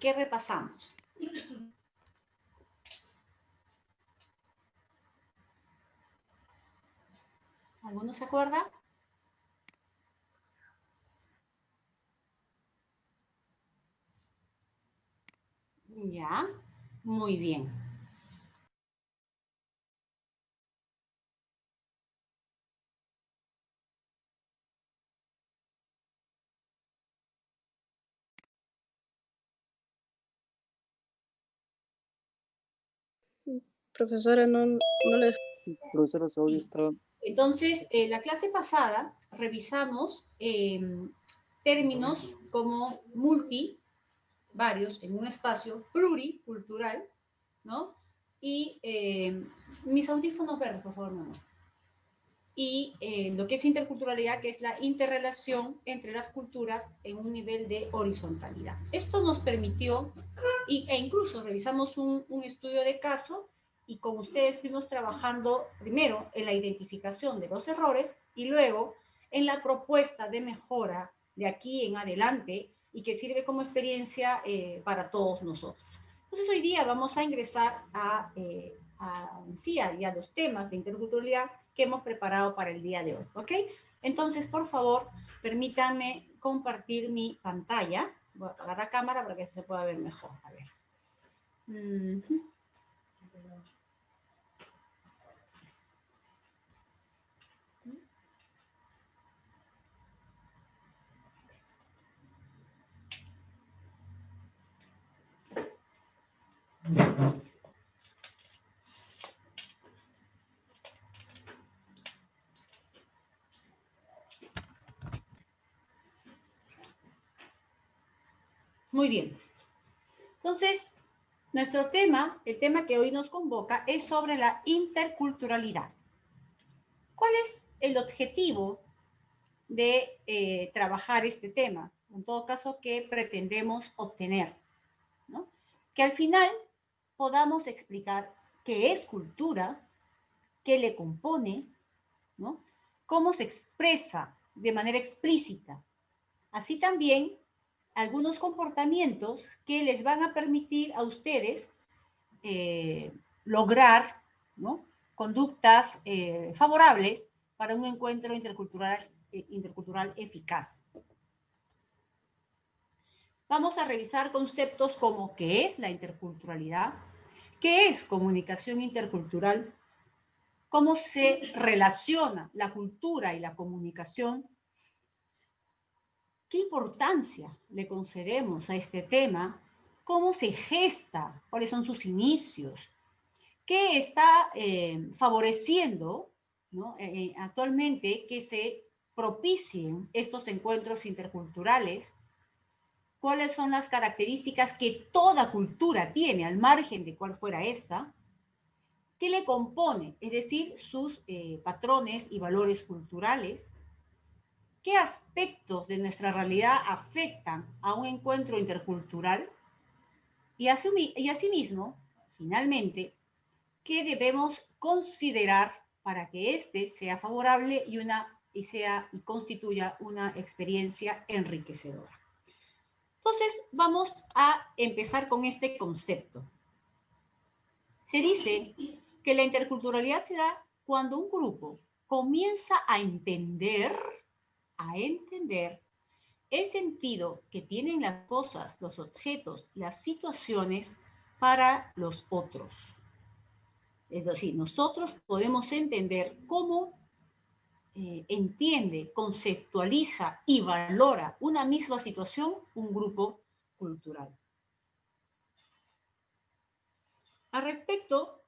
¿qué repasamos? ¿Alguno se acuerda? Ya, muy bien. Profesora, no le... Profesora, su audio está... Entonces, la clase pasada revisamos términos como multi, varios, en un espacio pluricultural, ¿no? Y mis audífonos verdes, por favor, mamá. Y lo que es interculturalidad, que es la interrelación entre las culturas en un nivel de horizontalidad. Esto nos permitió, e incluso revisamos un estudio de caso, y con ustedes fuimos trabajando primero en la identificación de los errores y luego en la propuesta de mejora de aquí en adelante y que sirve como experiencia para todos nosotros. Entonces hoy día vamos a ingresar a los temas de interculturalidad que hemos preparado para el día de hoy, ¿ok? Entonces, por favor, permítanme compartir mi pantalla. Voy a apagar la cámara para que se pueda ver mejor. A ver. Muy bien. Entonces, nuestro tema, el tema que hoy nos convoca, es sobre la interculturalidad. ¿Cuál es el objetivo de trabajar este tema? En todo caso, ¿qué pretendemos obtener? ¿No? Que al final podamos explicar qué es cultura, qué le compone, ¿no? Cómo se expresa de manera explícita. Así también algunos comportamientos que les van a permitir a ustedes lograr, ¿no?, conductas favorables para un encuentro intercultural eficaz. Vamos a revisar conceptos como qué es la interculturalidad, qué es comunicación intercultural, cómo se relaciona la cultura y la comunicación, qué importancia le concedemos a este tema, cómo se gesta, cuáles son sus inicios, qué está favoreciendo, ¿no?, actualmente que se propicien estos encuentros interculturales, cuáles son las características que toda cultura tiene al margen de cuál fuera esta, qué le compone, es decir, sus patrones y valores culturales, qué aspectos de nuestra realidad afectan a un encuentro intercultural y asimismo, finalmente, qué debemos considerar para que éste sea favorable y constituya una experiencia enriquecedora. Entonces, vamos a empezar con este concepto. Se dice que la interculturalidad se da cuando un grupo comienza a entender el sentido que tienen las cosas, los objetos, las situaciones para los otros. Es decir, nosotros podemos entender cómo entiende, conceptualiza y valora una misma situación un grupo cultural. Al respecto,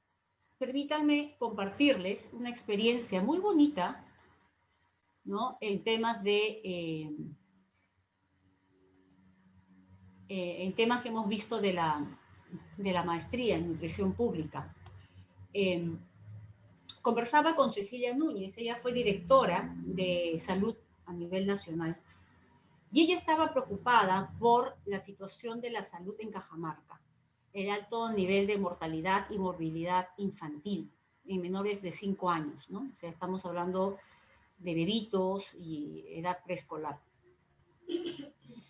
permítanme compartirles una experiencia muy bonita, ¿no?, en temas en temas que hemos visto de la maestría en nutrición pública. Conversaba con Cecilia Núñez, ella fue directora de salud a nivel nacional, y ella estaba preocupada por la situación de la salud en Cajamarca, el alto nivel de mortalidad y morbilidad infantil en menores de 5 años, ¿no? O sea, estamos hablando de bebitos y edad preescolar.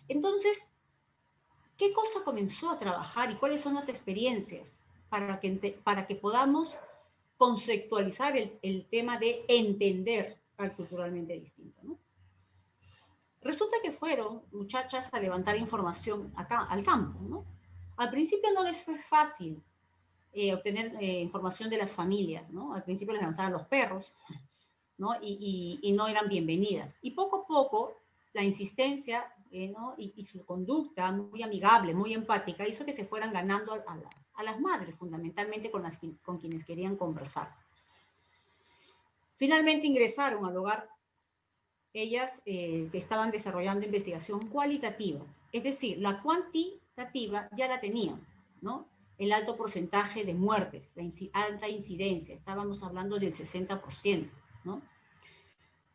Entonces, ¿Qué cosa comenzó a trabajar y cuáles son las experiencias para que podamos conceptualizar el tema de entender al culturalmente distinto, ¿no? Resulta que fueron muchachas a levantar información acá, al campo, ¿no? Al principio no les fue fácil obtener información de las familias, ¿no? Al principio les lanzaban los perros, ¿no? Y no eran bienvenidas. Y poco a poco, la insistencia, ¿no? Y su conducta muy amigable, muy empática, hizo que se fueran ganando a las madres, fundamentalmente con quienes querían conversar. Finalmente ingresaron al hogar ellas que estaban desarrollando investigación cualitativa. Es decir, la cuantitativa ya la tenían, ¿no? El alto porcentaje de muertes, la alta incidencia, estábamos hablando del 60%, ¿no?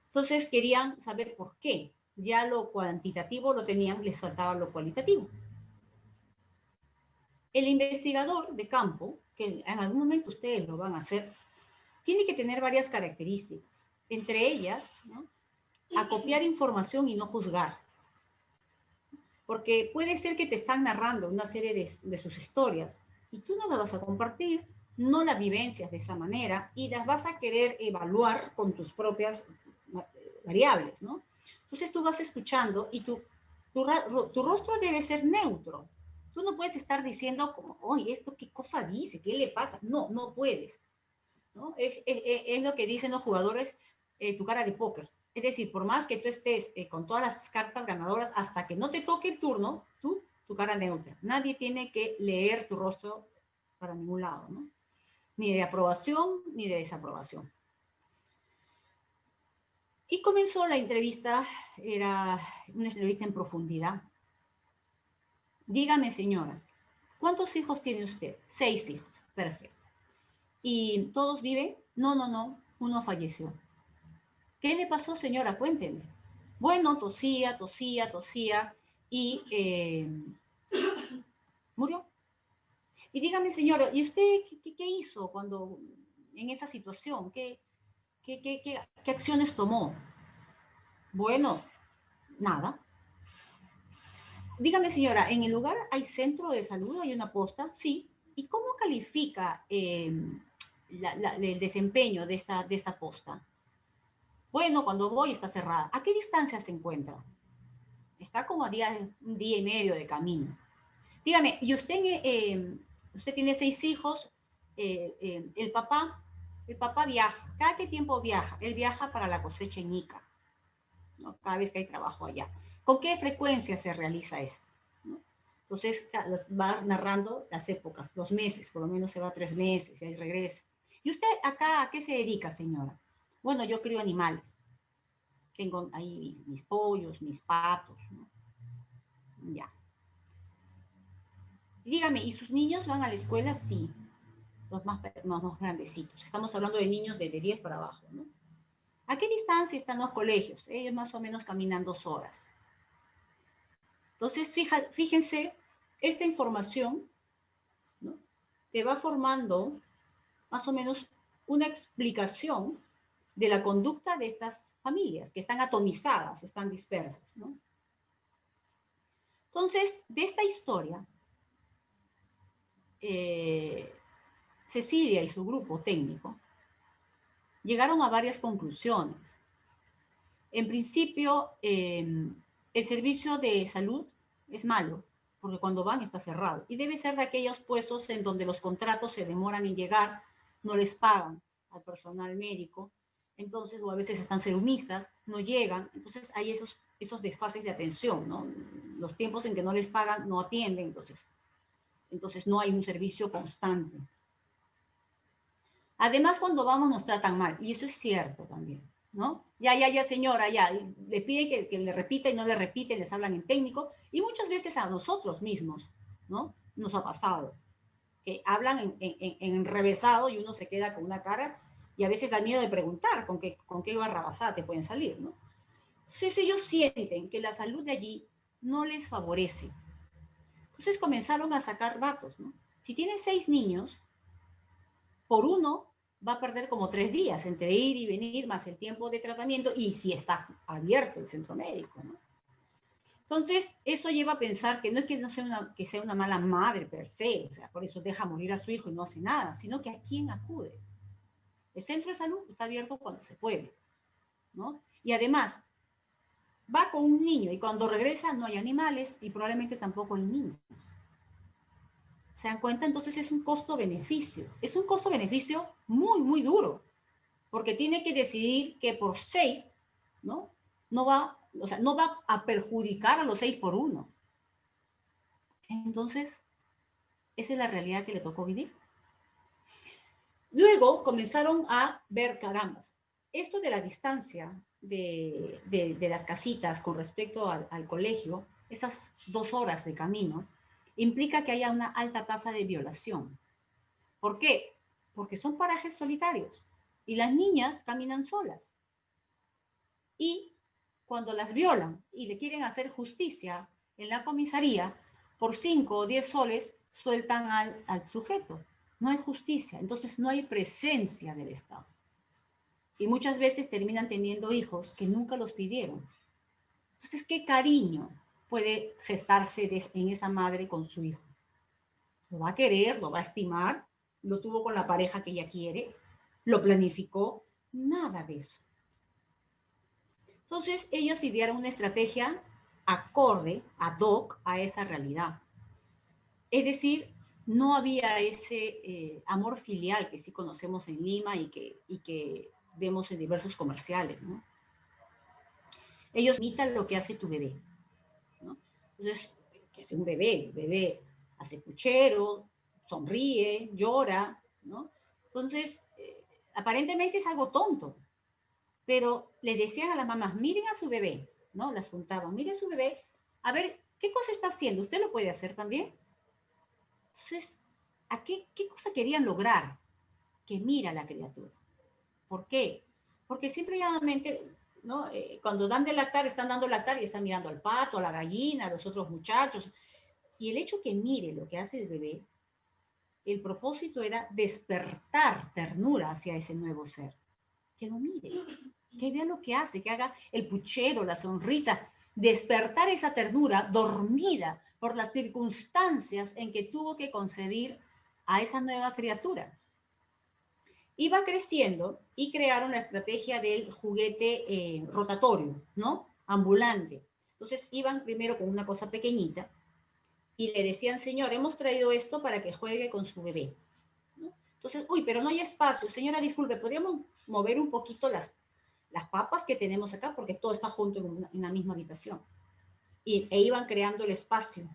Entonces querían saber por qué. Ya lo cuantitativo lo tenían, les faltaba lo cualitativo. El investigador de campo, que en algún momento ustedes lo van a hacer, tiene que tener varias características. Entre ellas, ¿no? Acopiar información y no juzgar. Porque puede ser que te están narrando una serie de sus historias y tú no las vas a compartir, no las vivencias de esa manera y las vas a querer evaluar con tus propias variables, ¿no? Entonces tú vas escuchando y tu rostro debe ser neutro. Tú no puedes estar diciendo como, oye, ¿esto qué cosa dice? ¿Qué le pasa? No, no puedes, ¿no? Es lo que dicen los jugadores, tu cara de póker. Es decir, por más que tú estés con todas las cartas ganadoras, hasta que no te toque el turno, tu cara neutra. Nadie tiene que leer tu rostro para ningún lado, ¿no? Ni de aprobación ni de desaprobación. Y comenzó la entrevista, era una entrevista en profundidad. Dígame, señora, ¿cuántos hijos tiene usted? 6 hijos, perfecto. ¿Y todos viven? No, no, no, uno falleció. ¿Qué le pasó, señora? Cuénteme. Bueno, tosía, tosía, tosía y murió. Y dígame, señora, ¿y usted qué hizo cuando en esa situación? ¿Qué acciones tomó? Bueno, nada. Dígame, señora, ¿en el lugar hay centro de salud, hay una posta? Sí. ¿Y cómo califica el desempeño de esta posta? Bueno, cuando voy está cerrada. ¿A qué distancia se encuentra? Está como a un día y medio de camino. Dígame, ¿y usted tiene 6 hijos? El papá viaja. ¿Cada qué tiempo viaja? Él viaja para la cosecha en Ica, ¿no? Cada vez que hay trabajo allá. ¿Con qué frecuencia se realiza eso? ¿No? Entonces va narrando las épocas, los meses, por lo menos se va 3 meses y ahí regresa. ¿Y usted acá a qué se dedica, señora? Bueno, yo crío animales. Tengo ahí mis pollos, mis patos, ¿no? Ya. Dígame, ¿y sus niños van a la escuela? Sí, los más grandecitos. Estamos hablando de niños de 10 para abajo, ¿no? ¿A qué distancia están los colegios? Ellos más o menos caminan 2 horas. Entonces, fíjense, esta información, ¿no? Te va formando más o menos una explicación de la conducta de estas familias, que están atomizadas, están dispersas, ¿no? Entonces, de esta historia, Cecilia y su grupo técnico llegaron a varias conclusiones. En principio, el servicio de salud es malo, porque cuando van está cerrado. Y debe ser de aquellos puestos en donde los contratos se demoran en llegar, no les pagan al personal médico, entonces, o a veces están serumistas, no llegan, entonces hay esos desfases de atención, ¿no? Los tiempos en que no les pagan, no atienden, entonces no hay un servicio constante. Además, cuando vamos nos tratan mal, y eso es cierto también, ¿no? Ya, señora, ya, le piden que le repita y no le repite, les hablan en técnico, y muchas veces a nosotros mismos, ¿no? Nos ha pasado, que hablan en enrevesado y uno se queda con una cara, y a veces da miedo de preguntar con qué barrabasada te pueden salir, ¿no? Entonces ellos sienten que la salud de allí no les favorece. Entonces comenzaron a sacar datos, ¿no? Si tienen 6 niños, por uno va a perder como 3 días entre ir y venir más el tiempo de tratamiento y si está abierto el centro médico, ¿no? Entonces, eso lleva a pensar que no es que, no sea que sea una mala madre per se, o sea, por eso deja morir a su hijo y no hace nada, sino que a quién acude. El centro de salud está abierto cuando se puede, ¿no? Y además, va con un niño y cuando regresa no hay animales y probablemente tampoco hay niños. ¿Se dan cuenta? Entonces es un costo-beneficio. Es un costo-beneficio muy, muy duro, porque tiene que decidir que por 6, ¿no? No va, o sea, no va a perjudicar a los 6 por 1. Entonces, esa es la realidad que le tocó vivir. Luego comenzaron a ver, carambas, esto de la distancia de las casitas con respecto al colegio, esas 2 horas de camino, implica que haya una alta tasa de violación. ¿Por qué? Porque son parajes solitarios y las niñas caminan solas. Y cuando las violan y le quieren hacer justicia en la comisaría, por 5 o 10 soles sueltan al sujeto. No hay justicia, entonces no hay presencia del Estado. Y muchas veces terminan teniendo hijos que nunca los pidieron. Entonces, ¿qué cariño puede gestarse en esa madre con su hijo? Lo va a querer, lo va a estimar, lo tuvo con la pareja que ella quiere, lo planificó, nada de eso. Entonces, ellos idearon una estrategia acorde, ad hoc, a esa realidad. Es decir, no había ese amor filial que sí conocemos en Lima y que vemos en diversos comerciales, ¿no? Ellos imitan lo que hace tu bebé, ¿no? Entonces, que es un bebé, el bebé hace puchero, sonríe, llora, ¿no? Entonces, aparentemente es algo tonto, pero le decían a las mamás, miren a su bebé, ¿no? Las juntaban, miren a su bebé, a ver, ¿qué cosa está haciendo? ¿Usted lo puede hacer también? Entonces, ¿a qué cosa querían lograr? Que mira a la criatura. ¿Por qué? Porque simplemente, ¿no? Cuando dan de lactar, están dando lactar y están mirando al pato, a la gallina, a los otros muchachos. Y el hecho que mire lo que hace el bebé, el propósito era despertar ternura hacia ese nuevo ser. Que lo mire, que vea lo que hace, que haga el puchero, la sonrisa, despertar esa ternura dormida por las circunstancias en que tuvo que concebir a esa nueva criatura. Iba creciendo y crearon la estrategia del juguete rotatorio, ¿no? Ambulante. Entonces iban primero con una cosa pequeñita y le decían, señor, hemos traído esto para que juegue con su bebé, ¿no? Entonces, uy, pero no hay espacio. Señora, disculpe, ¿podríamos mover un poquito las papas que tenemos acá? Porque todo está junto en la misma habitación. E iban creando el espacio.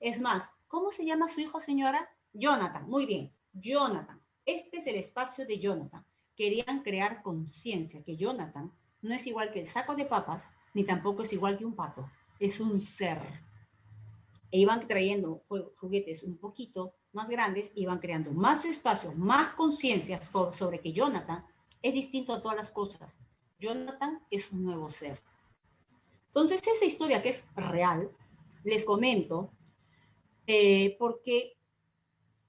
Es más, ¿cómo se llama su hijo, señora? Jonathan. Muy bien, Jonathan. Este es el espacio de Jonathan. Querían crear conciencia, que Jonathan no es igual que el saco de papas, ni tampoco es igual que un pato. Es un ser. E iban trayendo juguetes un poquito más grandes, iban creando más espacio, más conciencia sobre que Jonathan es distinto a todas las cosas. Jonathan es un nuevo ser. Entonces, esa historia que es real, les comento, porque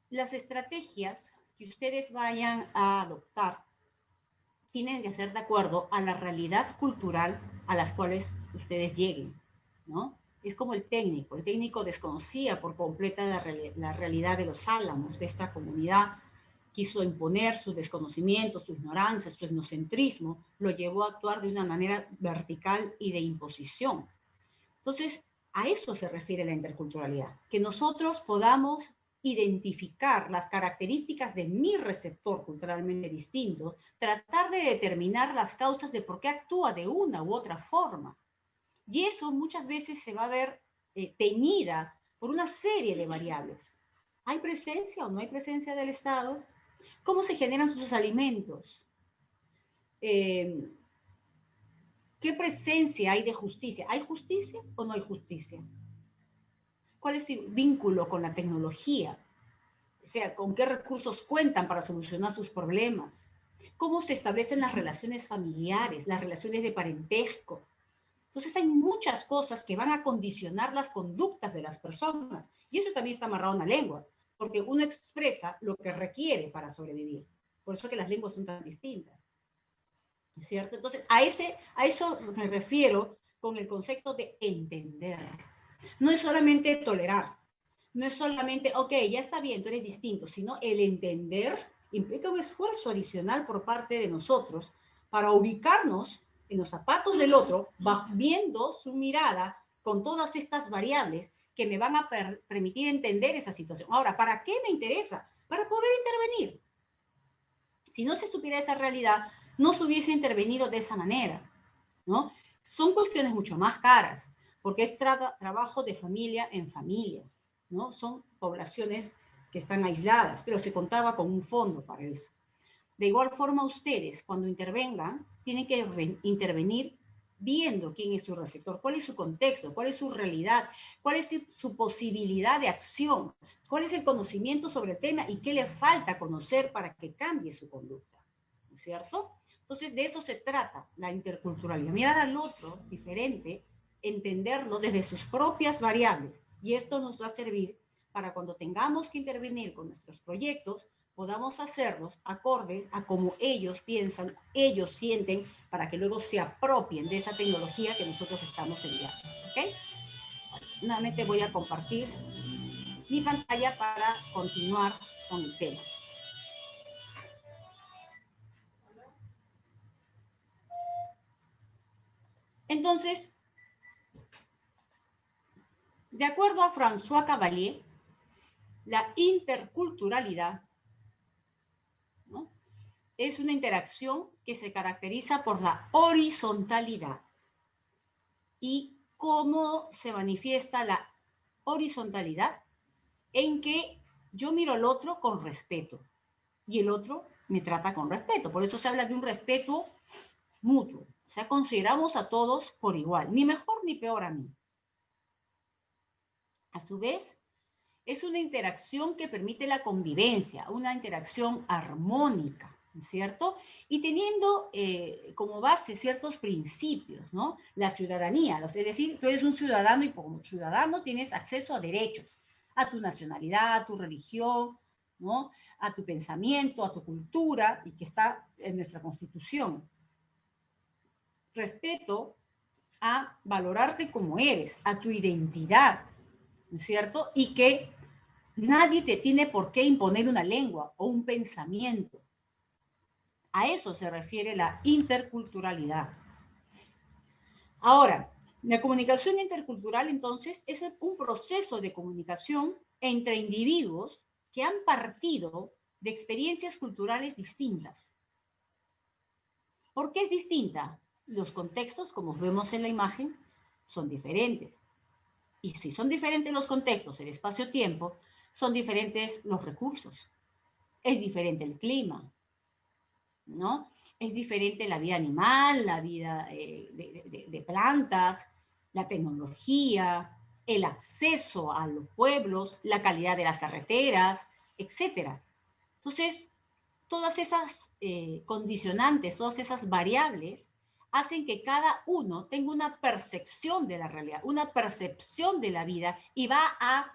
las estrategias que ustedes vayan a adoptar tienen que ser de acuerdo a la realidad cultural a las cuales ustedes lleguen, ¿no? Es como el técnico desconocía por completa la realidad de los álamos, de esta comunidad, quiso imponer su desconocimiento, su ignorancia, su etnocentrismo, lo llevó a actuar de una manera vertical y de imposición. Entonces, a eso se refiere la interculturalidad, que nosotros podamos identificar las características de mi receptor culturalmente distinto, tratar de determinar las causas de por qué actúa de una u otra forma. Y eso muchas veces se va a ver teñida por una serie de variables. ¿Hay presencia o no hay presencia del Estado? ¿Cómo se generan sus alimentos? ¿Qué presencia hay de justicia? ¿Hay justicia o no hay justicia? ¿Cuál es su vínculo con la tecnología? O sea, ¿con qué recursos cuentan para solucionar sus problemas? ¿Cómo se establecen las relaciones familiares, las relaciones de parentesco? Entonces hay muchas cosas que van a condicionar las conductas de las personas. Y eso también está amarrado en la lengua, porque uno expresa lo que requiere para sobrevivir. Por eso que las lenguas son tan distintas. ¿Cierto? Entonces, a eso me refiero con el concepto de entender. No es solamente tolerar, no es solamente, ok, ya está bien, tú eres distinto, sino el entender implica un esfuerzo adicional por parte de nosotros para ubicarnos en los zapatos del otro, viendo su mirada con todas estas variables que me van a permitir entender esa situación. Ahora, ¿para qué me interesa? Para poder intervenir. Si no se supiera esa realidad, no se hubiese intervenido de esa manera, ¿no? Son cuestiones mucho más caras, porque es trabajo de familia en familia, ¿no? Son poblaciones que están aisladas, pero se contaba con un fondo para eso. De igual forma, ustedes, cuando intervengan, tienen que intervenir viendo quién es su receptor, cuál es su contexto, cuál es su realidad, cuál es su posibilidad de acción, cuál es el conocimiento sobre el tema y qué le falta conocer para que cambie su conducta, ¿no es cierto? Entonces, de eso se trata la interculturalidad, mirar al otro diferente, entenderlo desde sus propias variables, y esto nos va a servir para cuando tengamos que intervenir con nuestros proyectos, podamos hacerlos acorde a cómo ellos piensan, ellos sienten, para que luego se apropien de esa tecnología que nosotros estamos enviando. ¿Ok? Nuevamente voy a compartir mi pantalla para continuar con el tema. Entonces, de acuerdo a François Cavalier, la interculturalidad, ¿no?, es una interacción que se caracteriza por la horizontalidad. ¿Y cómo se manifiesta la horizontalidad? En que yo miro al otro con respeto y el otro me trata con respeto. Por eso se habla de un respeto mutuo. O sea, consideramos a todos por igual, ni mejor ni peor a mí. A su vez, es una interacción que permite la convivencia, una interacción armónica, ¿no es cierto? Y teniendo como base ciertos principios, ¿no? La ciudadanía, es decir, tú eres un ciudadano y como ciudadano tienes acceso a derechos, a tu nacionalidad, a tu religión, ¿no?, a tu pensamiento, a tu cultura, y que está en nuestra Constitución. Respeto a valorarte como eres, a tu identidad, ¿no es cierto? Y que nadie te tiene por qué imponer una lengua o un pensamiento. A eso se refiere la interculturalidad. Ahora, la comunicación intercultural, entonces, es un proceso de comunicación entre individuos que han partido de experiencias culturales distintas. ¿Por qué es distinta? Los contextos, como vemos en la imagen, son diferentes. Y si son diferentes los contextos, el espacio-tiempo, son diferentes los recursos. Es diferente el clima, ¿no? Es diferente la vida animal, la vida de plantas, la tecnología, el acceso a los pueblos, la calidad de las carreteras, etc. Entonces, todas esas condicionantes, todas esas variables hacen que cada uno tenga una percepción de la realidad, una percepción de la vida, y va a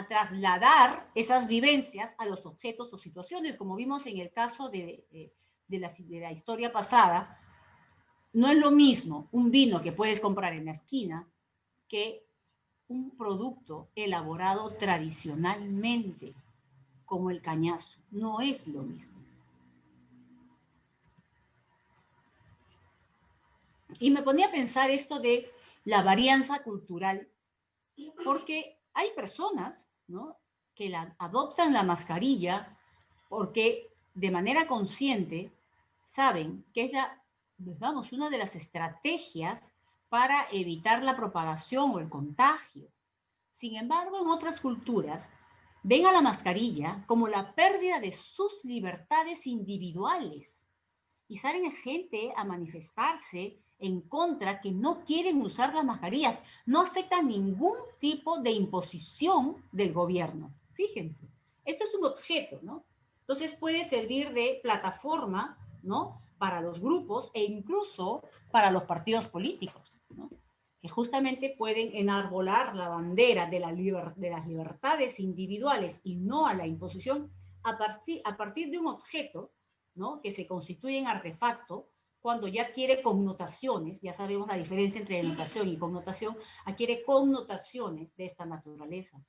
trasladar esas vivencias a los objetos o situaciones, como vimos en el caso de la historia pasada. No es lo mismo un vino que puedes comprar en la esquina que un producto elaborado tradicionalmente, como el cañazo. No es lo mismo. Y me ponía a pensar esto de la varianza cultural, porque hay personas, ¿no?, que adoptan la mascarilla porque de manera consciente saben que es digamos, una de las estrategias para evitar la propagación o el contagio. Sin embargo, en otras culturas ven a la mascarilla como la pérdida de sus libertades individuales y salen gente a manifestarse en contra, que no quieren usar las mascarillas, no aceptan ningún tipo de imposición del gobierno. Fíjense, esto es un objeto, ¿no? Entonces puede servir de plataforma, ¿no?, para los grupos e incluso para los partidos políticos, ¿no?, que justamente pueden enarbolar la bandera de las libertades individuales y no a la imposición a partir de un objeto, ¿no?, que se constituye en artefacto cuando ya adquiere connotaciones, ya sabemos la diferencia entre denotación y connotación, adquiere connotaciones de esta naturaleza.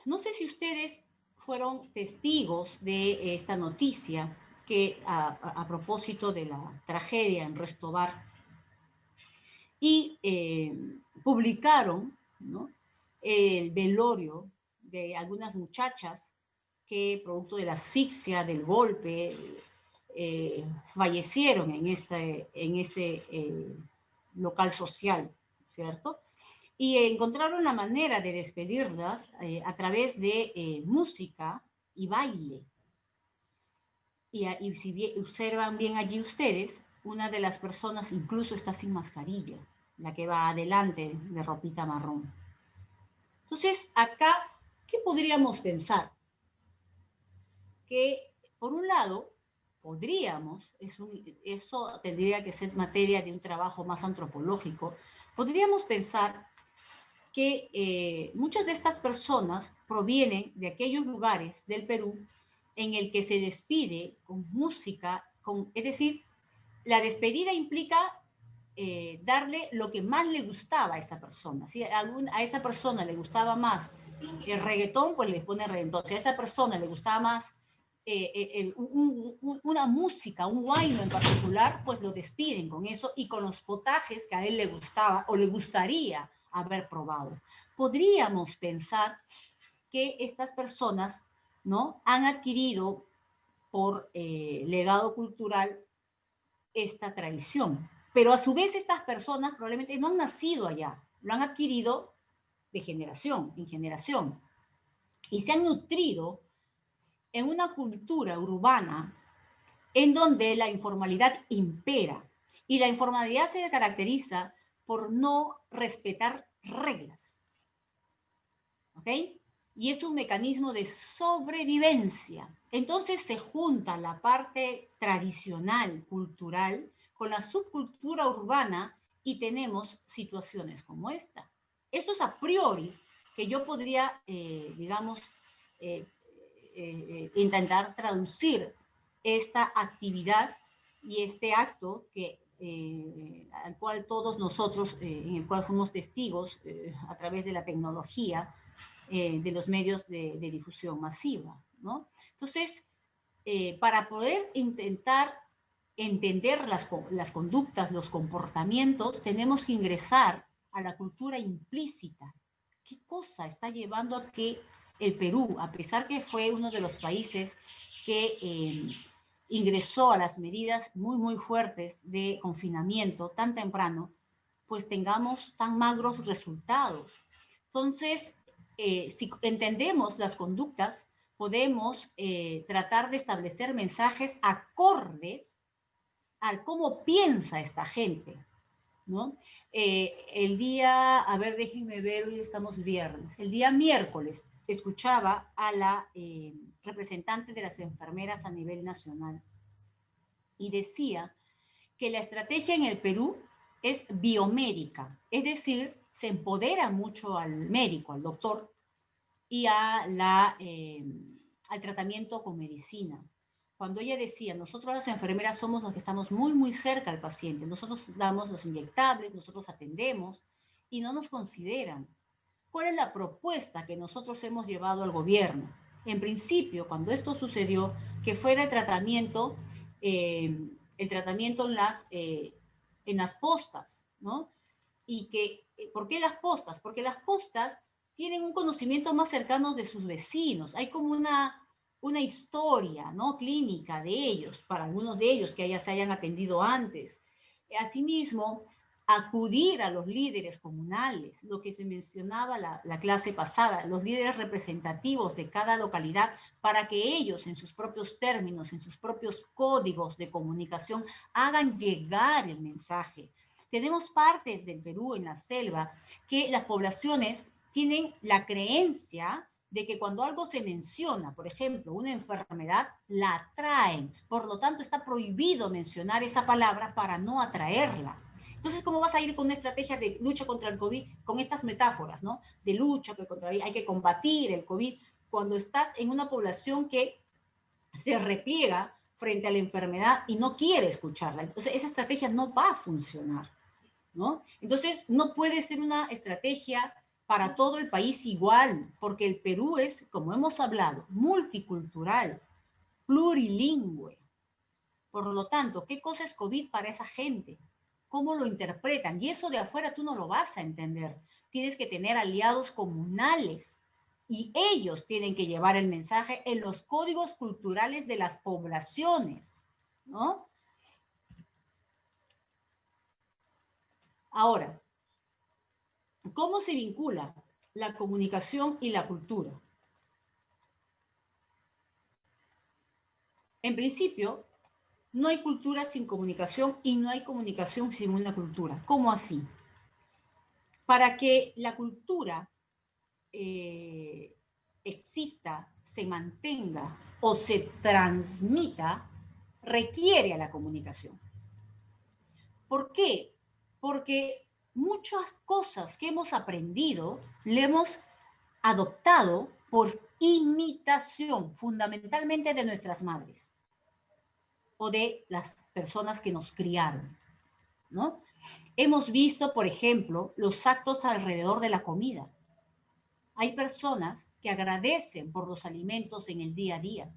No sé si ustedes fueron testigos de esta noticia que a propósito de la tragedia en Restobar, y publicaron, ¿no?, el velorio de algunas muchachas que, producto de la asfixia, del golpe, fallecieron en este local social, ¿cierto? Y encontraron la manera de despedirlas a través de música y baile. Y si bien, observan bien allí ustedes, una de las personas incluso está sin mascarilla, la que va adelante de ropita marrón. Entonces, acá, ¿qué podríamos pensar? Que, por un lado, podríamos, eso tendría que ser materia de un trabajo más antropológico, podríamos pensar que muchas de estas personas provienen de aquellos lugares del Perú en el que se despide con música, es decir, la despedida implica darle lo que más le gustaba a esa persona. Si a esa persona le gustaba más el reggaetón, pues le pone reggaetón. Si a esa persona le gustaba más una música, un guayno en particular, pues lo despiden con eso y con los potajes que a él le gustaba o le gustaría haber probado. Podríamos pensar que estas personas, ¿no?, han adquirido por legado cultural esta tradición. Pero a su vez estas personas probablemente no han nacido allá, lo han adquirido de generación en generación y se han nutrido en una cultura urbana en donde la informalidad impera. Y la informalidad se caracteriza por no respetar reglas. ¿Ok? Y es un mecanismo de sobrevivencia. Entonces se junta la parte tradicional, cultural, con la subcultura urbana y tenemos situaciones como esta. Esto es a priori que yo podría, digamos, intentar traducir esta actividad y este acto al cual todos nosotros, en el cual fuimos testigos a través de la tecnología, de los medios de difusión masiva, ¿no? Entonces, para poder intentar entender las conductas, los comportamientos, tenemos que ingresar a la cultura implícita. ¿Qué cosa está llevando a que el Perú, a pesar que fue uno de los países que ingresó a las medidas muy, muy fuertes de confinamiento tan temprano, pues tengamos tan magros resultados? Entonces, si entendemos las conductas, podemos tratar de establecer mensajes acordes a cómo piensa esta gente, ¿no? El día, a ver, déjenme ver, hoy estamos viernes, el día miércoles escuchaba a la representante de las enfermeras a nivel nacional y decía que la estrategia en el Perú es biomédica, es decir, se empodera mucho al médico, al doctor, y al tratamiento con medicina. Cuando ella decía, nosotros las enfermeras somos los que estamos muy, muy cerca al paciente, nosotros damos los inyectables, nosotros atendemos y no nos consideran. ¿Cuál es la propuesta que nosotros hemos llevado al gobierno? En principio, cuando esto sucedió, que fuera el tratamiento en las postas, ¿no? Y que, ¿por qué las postas? Porque las postas tienen un conocimiento más cercano de sus vecinos. Hay como una historia, ¿no?, clínica de ellos, para algunos de ellos que ya se hayan atendido antes. Asimismo, acudir a los líderes comunales, lo que se mencionaba la clase pasada, los líderes representativos de cada localidad, para que ellos en sus propios términos, en sus propios códigos de comunicación, hagan llegar el mensaje. Tenemos partes del Perú en la selva que las poblaciones tienen la creencia de que cuando algo se menciona, por ejemplo, una enfermedad, la atraen. Por lo tanto, está prohibido mencionar esa palabra para no atraerla. Entonces, ¿cómo vas a ir con una estrategia de lucha contra el COVID con estas metáforas, ¿no? De lucha contra el, hay que combatir el COVID, cuando estás en una población que se repliega frente a la enfermedad y no quiere escucharla. Entonces, esa estrategia no va a funcionar, ¿no? Entonces, no puede ser una estrategia para todo el país igual, porque el Perú es, como hemos hablado, multicultural, plurilingüe. Por lo tanto, ¿qué cosa es COVID para esa gente? ¿Cómo lo interpretan? Y eso de afuera tú no lo vas a entender. Tienes que tener aliados comunales y ellos tienen que llevar el mensaje en los códigos culturales de las poblaciones, ¿no? Ahora, ¿cómo se vincula la comunicación y la cultura? En principio, no hay cultura sin comunicación y no hay comunicación sin una cultura. ¿Cómo así? Para que la cultura exista, se mantenga o se transmita, requiere a la comunicación. ¿Por qué? Porque muchas cosas que hemos aprendido le hemos adoptado por imitación, fundamentalmente de nuestras madres o de las personas que nos criaron, ¿no? Hemos visto, por ejemplo, los actos alrededor de la comida. Hay personas que agradecen por los alimentos en el día a día.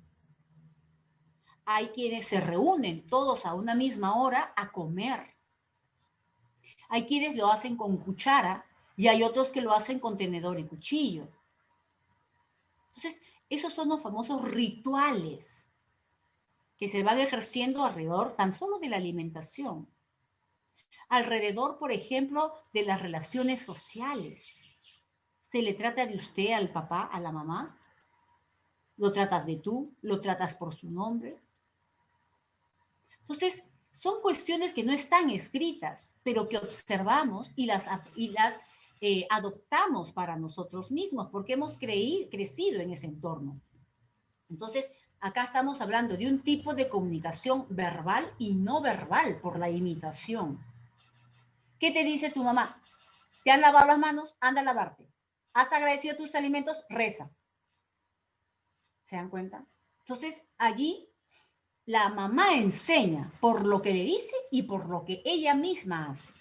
Hay quienes se reúnen todos a una misma hora a comer. Hay quienes lo hacen con cuchara y hay otros que lo hacen con tenedor y cuchillo. Entonces, esos son los famosos rituales que se van ejerciendo alrededor tan solo de la alimentación. Alrededor, por ejemplo, de las relaciones sociales. ¿Se le trata de usted al papá, a la mamá? ¿Lo tratas de tú? ¿Lo tratas por su nombre? Entonces, son cuestiones que no están escritas, pero que observamos y las adoptamos para nosotros mismos, porque hemos crecido en ese entorno. Entonces, acá estamos hablando de un tipo de comunicación verbal y no verbal por la imitación. ¿Qué te dice tu mamá? ¿Te has lavado las manos? Anda a lavarte. ¿Has agradecido tus alimentos? Reza. ¿Se dan cuenta? Entonces, allí la mamá enseña por lo que le dice y por lo que ella misma hace,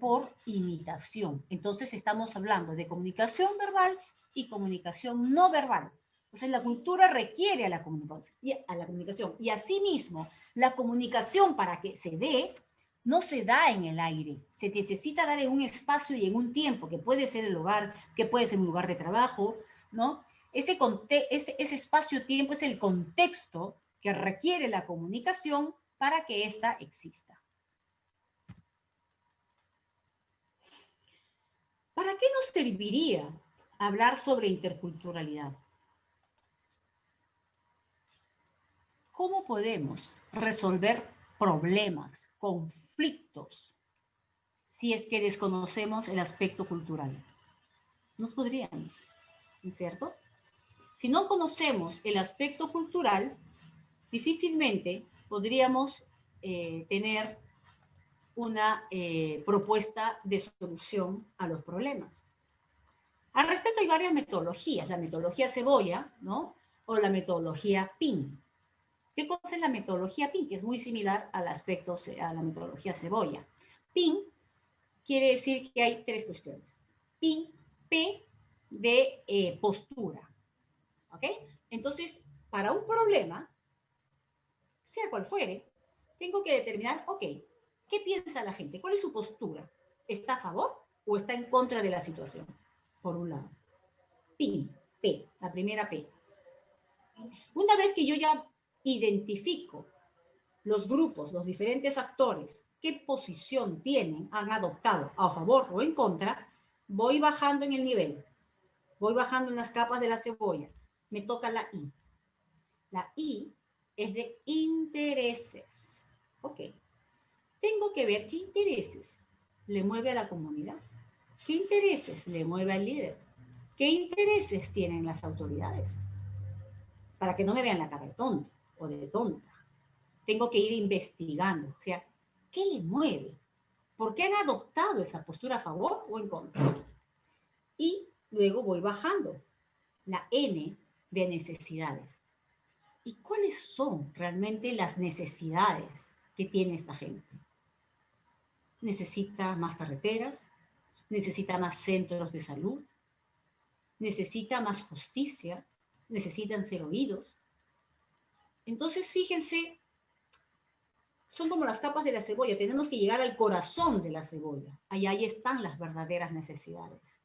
por imitación. Entonces estamos hablando de comunicación verbal y comunicación no verbal. Entonces la cultura requiere a la comunicación y asimismo la comunicación para que se dé no se da en el aire, se necesita dar en un espacio y en un tiempo, que puede ser el hogar, que puede ser un lugar de trabajo, ¿no? Ese espacio-tiempo es el contexto que requiere la comunicación para que ésta exista. ¿Para qué nos serviría hablar sobre interculturalidad? ¿Cómo podemos resolver problemas, conflictos, si es que desconocemos el aspecto cultural? No podríamos, ¿no es cierto? Si no conocemos el aspecto cultural, difícilmente podríamos tener una propuesta de solución a los problemas. Al respecto hay varias metodologías, la metodología cebolla, ¿no? O la metodología PIN. ¿Qué cosa es la metodología PIN? Que es muy similar al aspecto, a la metodología cebolla. PIN quiere decir que hay tres cuestiones. PIN, P de postura, ¿ok? Entonces, para un problema, sea cual fuere, tengo que determinar, ok, ¿qué piensa la gente? ¿Cuál es su postura? ¿Está a favor o está en contra de la situación? Por un lado. PIN, P, la primera P. Una vez que yo ya identifico los grupos, los diferentes actores, qué posición tienen, han adoptado a favor o en contra, voy bajando en el nivel, voy bajando en las capas de la cebolla. Me toca la I. La I es de intereses. Ok. Tengo que ver qué intereses le mueve a la comunidad, qué intereses le mueve al líder, qué intereses tienen las autoridades, para que no me vean la cara de tonto o de tonta. Tengo que ir investigando, o sea, ¿qué le mueve? ¿Por qué han adoptado esa postura a favor o en contra? Y luego voy bajando la N de necesidades. ¿Y cuáles son realmente las necesidades que tiene esta gente? Necesita más carreteras, necesita más centros de salud, necesita más justicia, necesitan ser oídos. Entonces, fíjense, son como las capas de la cebolla, tenemos que llegar al corazón de la cebolla. Ahí están las verdaderas necesidades.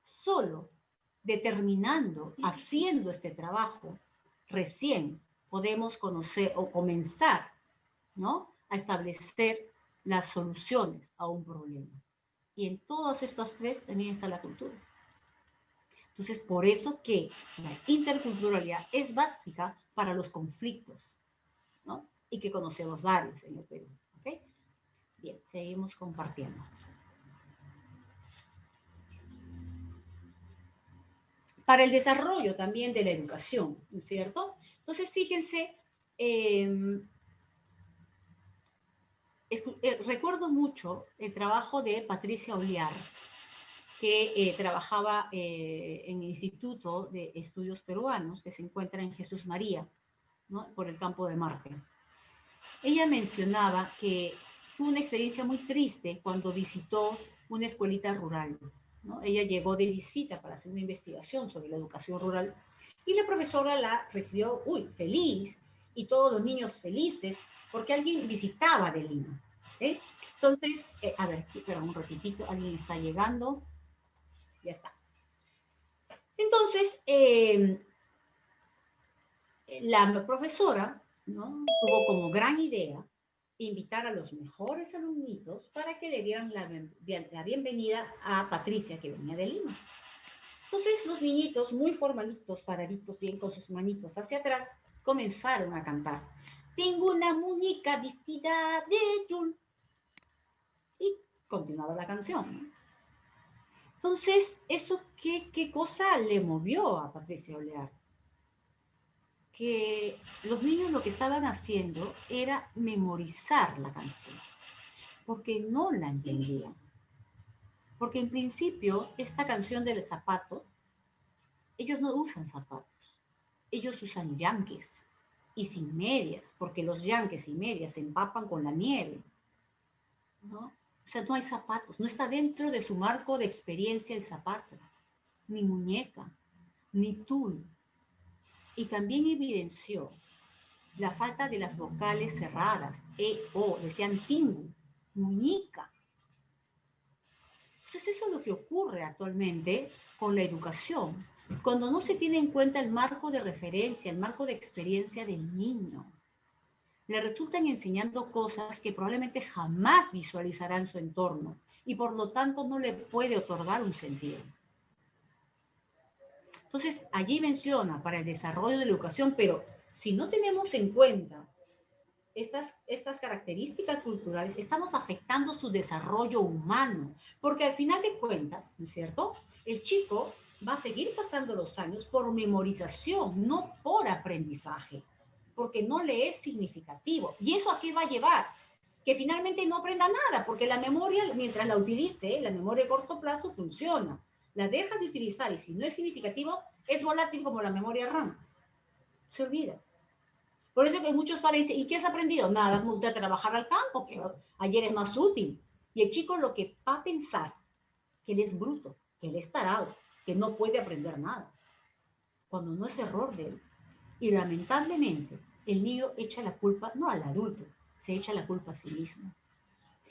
Solo determinando, haciendo este trabajo, recién podemos conocer o comenzar, ¿no?, a establecer las soluciones a un problema. Y en todos estos tres también está la cultura. Entonces, por eso que la interculturalidad es básica para los conflictos, ¿no? Y que conocemos varios en el Perú. ¿Okay? Bien, seguimos compartiendo. Para el desarrollo también de la educación, ¿no es cierto? Entonces, fíjense, recuerdo mucho el trabajo de Patricia Oliar, que trabajaba en el Instituto de Estudios Peruanos, que se encuentra en Jesús María, ¿no?, por el campo de Marte. Ella mencionaba que tuvo una experiencia muy triste cuando visitó una escuelita rural, ¿no? Ella llegó de visita para hacer una investigación sobre la educación rural y la profesora la recibió, feliz, y todos los niños felices porque alguien visitaba de Lima. ¿Okay? Entonces, a ver, espera un ratitito, alguien está llegando. Ya está. Entonces, la profesora, ¿no?, tuvo como gran idea invitar a los mejores alumnitos para que le dieran la bienvenida a Patricia, que venía de Lima. Entonces, los niñitos, muy formalitos, paraditos bien con sus manitos hacia atrás, comenzaron a cantar. Tengo una muñeca vestida de tul. Y continuaba la canción, ¿no? Entonces, ¿eso qué cosa le movió a Patricia Olear? Que los niños lo que estaban haciendo era memorizar la canción, porque no la entendían. Porque en principio, esta canción del zapato, ellos no usan zapatos, ellos usan yanques y sin medias, porque los yanques y medias se empapan con la nieve, ¿no? O sea, no hay zapatos, no está dentro de su marco de experiencia el zapato, ni muñeca, ni tul. Y también evidenció la falta de las vocales cerradas, o, decían tingu, muñeca. Entonces eso es lo que ocurre actualmente con la educación, cuando no se tiene en cuenta el marco de referencia, el marco de experiencia del niño. Le resultan enseñando cosas que probablemente jamás visualizará en su entorno y por lo tanto no le puede otorgar un sentido. Entonces, allí menciona para el desarrollo de la educación, pero si no tenemos en cuenta estas características culturales, estamos afectando su desarrollo humano, porque al final de cuentas, ¿no es cierto?, el chico va a seguir pasando los años por memorización, no por aprendizaje, porque no le es significativo. ¿Y eso a qué va a llevar? Que finalmente no aprenda nada, porque la memoria, mientras la utilice, la memoria a corto plazo funciona. La dejas de utilizar y si no es significativo, es volátil como la memoria RAM. Se olvida. Por eso que muchos padres dicen, ¿y qué has aprendido? Nada, ponte a trabajar al campo, que ayer es más útil. Y el chico lo que va a pensar, que él es bruto, que él es tarado, que no puede aprender nada, cuando no es error de él. Y lamentablemente, el niño echa la culpa, no al adulto, se echa la culpa a sí mismo.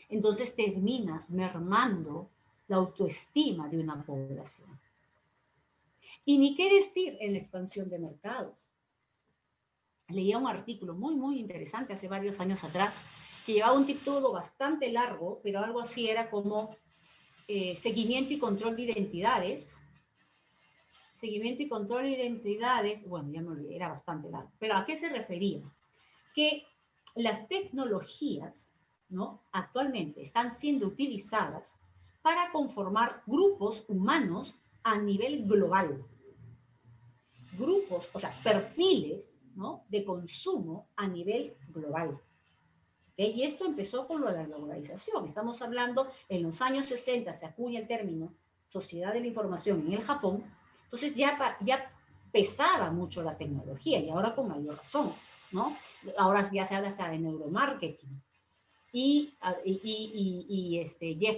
Entonces terminas mermando la autoestima de una población. Y ni qué decir en la expansión de mercados. Leía un artículo muy interesante hace varios años atrás, que llevaba un título bastante largo, pero algo así era como seguimiento y control de identidades. Seguimiento y control de identidades, bueno, ya me olvidé, era bastante largo. Pero ¿a qué se refería? Que las tecnologías, ¿no?, actualmente están siendo utilizadas para conformar grupos humanos a nivel global. Grupos, o sea, perfiles, ¿no?, de consumo a nivel global. ¿Okay? Y esto empezó con lo de la globalización. Estamos hablando, en los años 60 se acuña el término sociedad de la información en el Japón. Entonces ya pesaba mucho la tecnología y ahora con mayor razón, ¿no? Ahora ya se habla hasta de neuromarketing. Jeff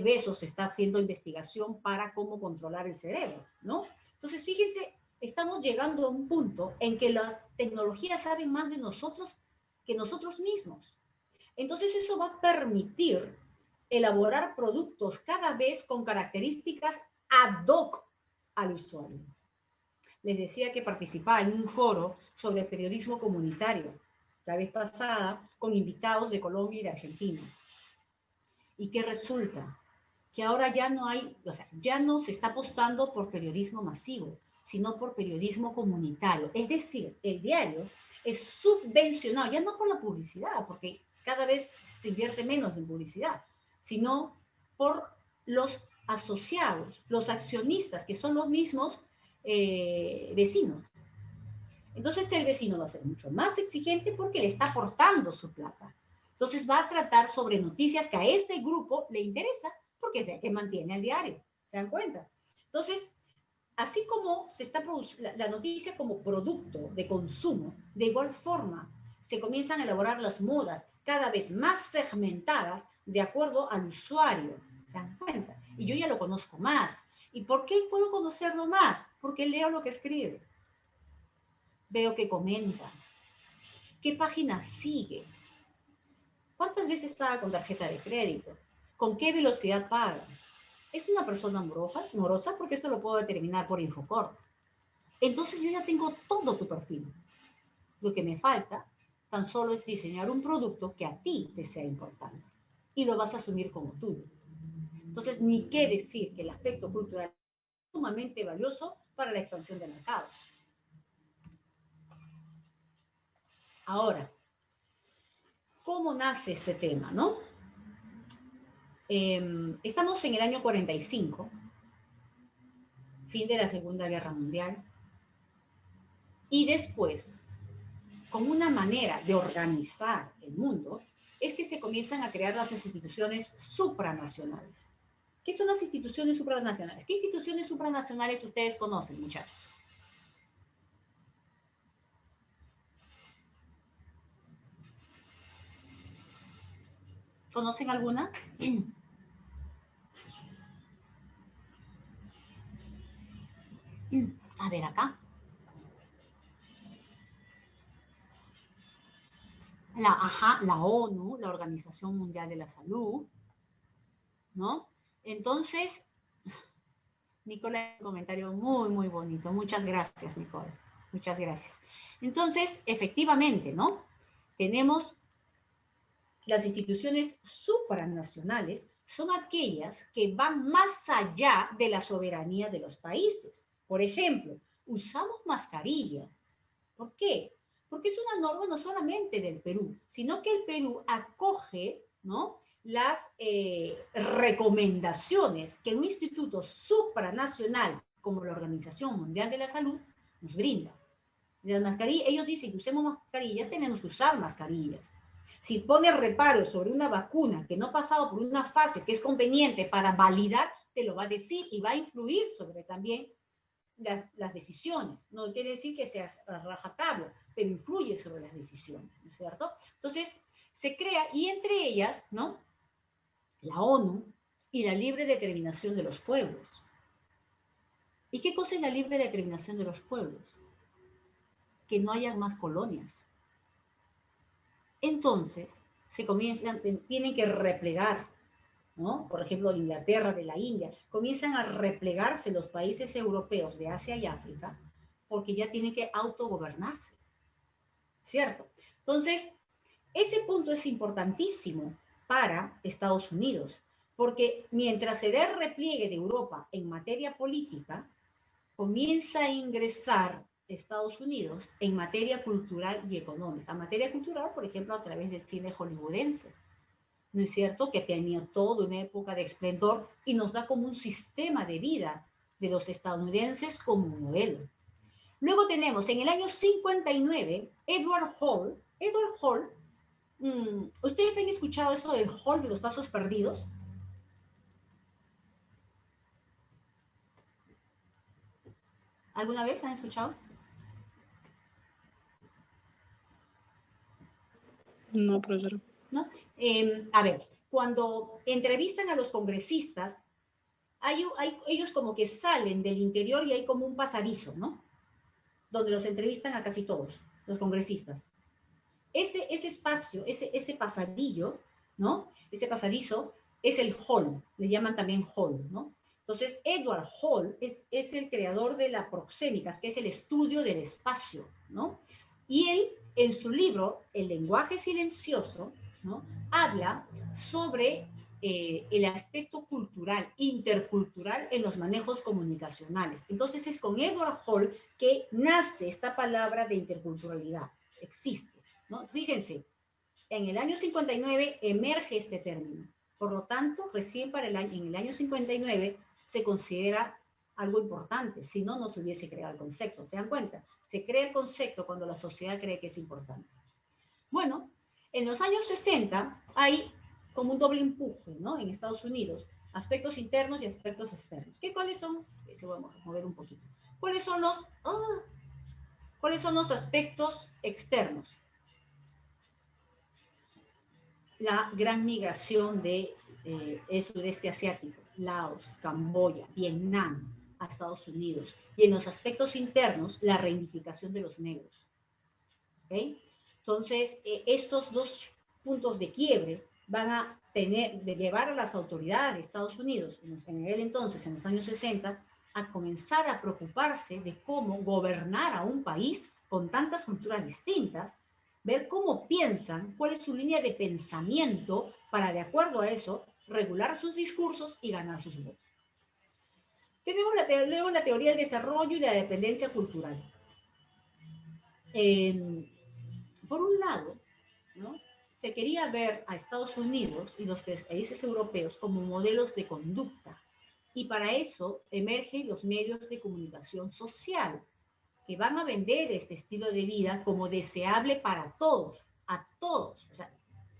Bezos está haciendo investigación para cómo controlar el cerebro, ¿no? Entonces, fíjense, estamos llegando a un punto en que las tecnologías saben más de nosotros que nosotros mismos. Entonces, eso va a permitir elaborar productos cada vez con características ad hoc al usuario. Les decía que participaba en un foro sobre periodismo comunitario la vez pasada con invitados de Colombia y de Argentina. ¿Y qué resulta? Que ahora ya no hay, o sea, ya no se está apostando por periodismo masivo, sino por periodismo comunitario. Es decir, el diario es subvencionado, ya no por la publicidad, porque cada vez se invierte menos en publicidad, sino por los asociados, los accionistas, que son los mismos vecinos. Entonces el vecino va a ser mucho más exigente porque le está aportando su plata. Entonces va a tratar sobre noticias que a ese grupo le interesa porque es el que mantiene el diario. ¿Se dan cuenta? Entonces, así como se está produciendo la noticia como producto de consumo, de igual forma se comienzan a elaborar las modas cada vez más segmentadas de acuerdo al usuario. ¿Se dan cuenta? Y yo ya lo conozco más. ¿Y por qué puedo conocerlo más? Porque leo lo que escribe. Veo que comenta. ¿Qué página sigue? ¿Cuántas veces paga con tarjeta de crédito? ¿Con qué velocidad paga? ¿Es una persona morosa? Porque eso lo puedo determinar por Infocor. Entonces yo ya tengo todo tu perfil. Lo que me falta tan solo es diseñar un producto que a ti te sea importante. Y lo vas a asumir como tuyo. Entonces, ni qué decir que el aspecto cultural es sumamente valioso para la expansión de mercados. Ahora, ¿cómo nace este tema, no? Estamos en el año 45, fin de la Segunda Guerra Mundial, y después, como una manera de organizar el mundo, es que se comienzan a crear las instituciones supranacionales. ¿Qué son las instituciones supranacionales? ¿Qué instituciones supranacionales ustedes conocen, muchachos? ¿Conocen alguna? A ver, acá. La ONU, la Organización Mundial de la Salud, ¿no? Entonces, Nicola, un comentario muy, muy bonito. Muchas gracias, Nicola. Muchas gracias. Entonces, efectivamente, ¿no? Tenemos las instituciones supranacionales, son aquellas que van más allá de la soberanía de los países. Por ejemplo, usamos mascarillas. ¿Por qué? Porque es una norma no solamente del Perú, sino que el Perú acoge, ¿no?, las recomendaciones que un instituto supranacional como la Organización Mundial de la Salud nos brinda. Las mascarillas, ellos dicen que usemos mascarillas, tenemos que usar mascarillas. Si pone reparos sobre una vacuna que no ha pasado por una fase que es conveniente para validar, te lo va a decir y va a influir sobre también las decisiones. No quiere decir que sea rajatabla, pero influye sobre las decisiones, ¿no es cierto? Entonces, se crea, y entre ellas, ¿no?, la ONU y la libre determinación de los pueblos. ¿Y qué cosa es la libre determinación de los pueblos? Que no haya más colonias. Entonces, tienen que replegar, ¿no? Por ejemplo, de Inglaterra, de la India, comienzan a replegarse los países europeos de Asia y África porque ya tienen que autogobernarse, ¿cierto? Entonces, ese punto es importantísimo para Estados Unidos, porque mientras se dé repliegue de Europa en materia política, comienza a ingresar Estados Unidos en materia cultural y económica. En materia cultural, por ejemplo, a través del cine hollywoodense, ¿no es cierto?, que tenía toda una época de esplendor y nos da como un sistema de vida de los estadounidenses como un modelo. Luego tenemos en el año 59 Edward Hall. Edward Hall, ¿ustedes han escuchado eso del Hall de los Pasos Perdidos? ¿Alguna vez han escuchado? No, profesora. ¿No? A ver, cuando entrevistan a los congresistas, ellos como que salen del interior y hay como un pasadizo, ¿no? Donde los entrevistan a casi todos, los congresistas. Ese espacio, ese pasadillo, ¿no? Ese pasadizo es el hall, le llaman también hall, ¿no? Entonces, Edward Hall es el creador de la proxémica, que es el estudio del espacio, ¿no? Y él, en su libro, El lenguaje silencioso, ¿no? Habla sobre el aspecto cultural, intercultural en los manejos comunicacionales. Entonces, es con Edward Hall que nace esta palabra de interculturalidad. Existe, ¿no? Fíjense, en el año 59 emerge este término. Por lo tanto, recién en el año 59 se considera algo importante, si no, no se hubiese creado el concepto. ¿Se dan cuenta? Se crea el concepto cuando la sociedad cree que es importante. Bueno, en los años 60 hay como un doble empuje, ¿no? En Estados Unidos, aspectos internos y aspectos externos. ¿Cuáles son? Se vamos a mover un poquito. ¿Cuáles son los aspectos externos? La gran migración del sudeste asiático, Laos, Camboya, Vietnam, a Estados Unidos. Y en los aspectos internos, la reivindicación de los negros. ¿Okay? Entonces, estos dos puntos de quiebre van a llevar a las autoridades de Estados Unidos, en aquel entonces, en los años 60, a comenzar a preocuparse de cómo gobernar a un país con tantas culturas distintas, ver cómo piensan, cuál es su línea de pensamiento para, de acuerdo a eso, regular sus discursos y ganar sus votos. Tenemos luego la teoría del desarrollo y de la dependencia cultural. Por un lado, ¿no? Se quería ver a Estados Unidos y los países europeos como modelos de conducta. Y para eso emergen los medios de comunicación social, que van a vender este estilo de vida como deseable para todos, a todos, o sea,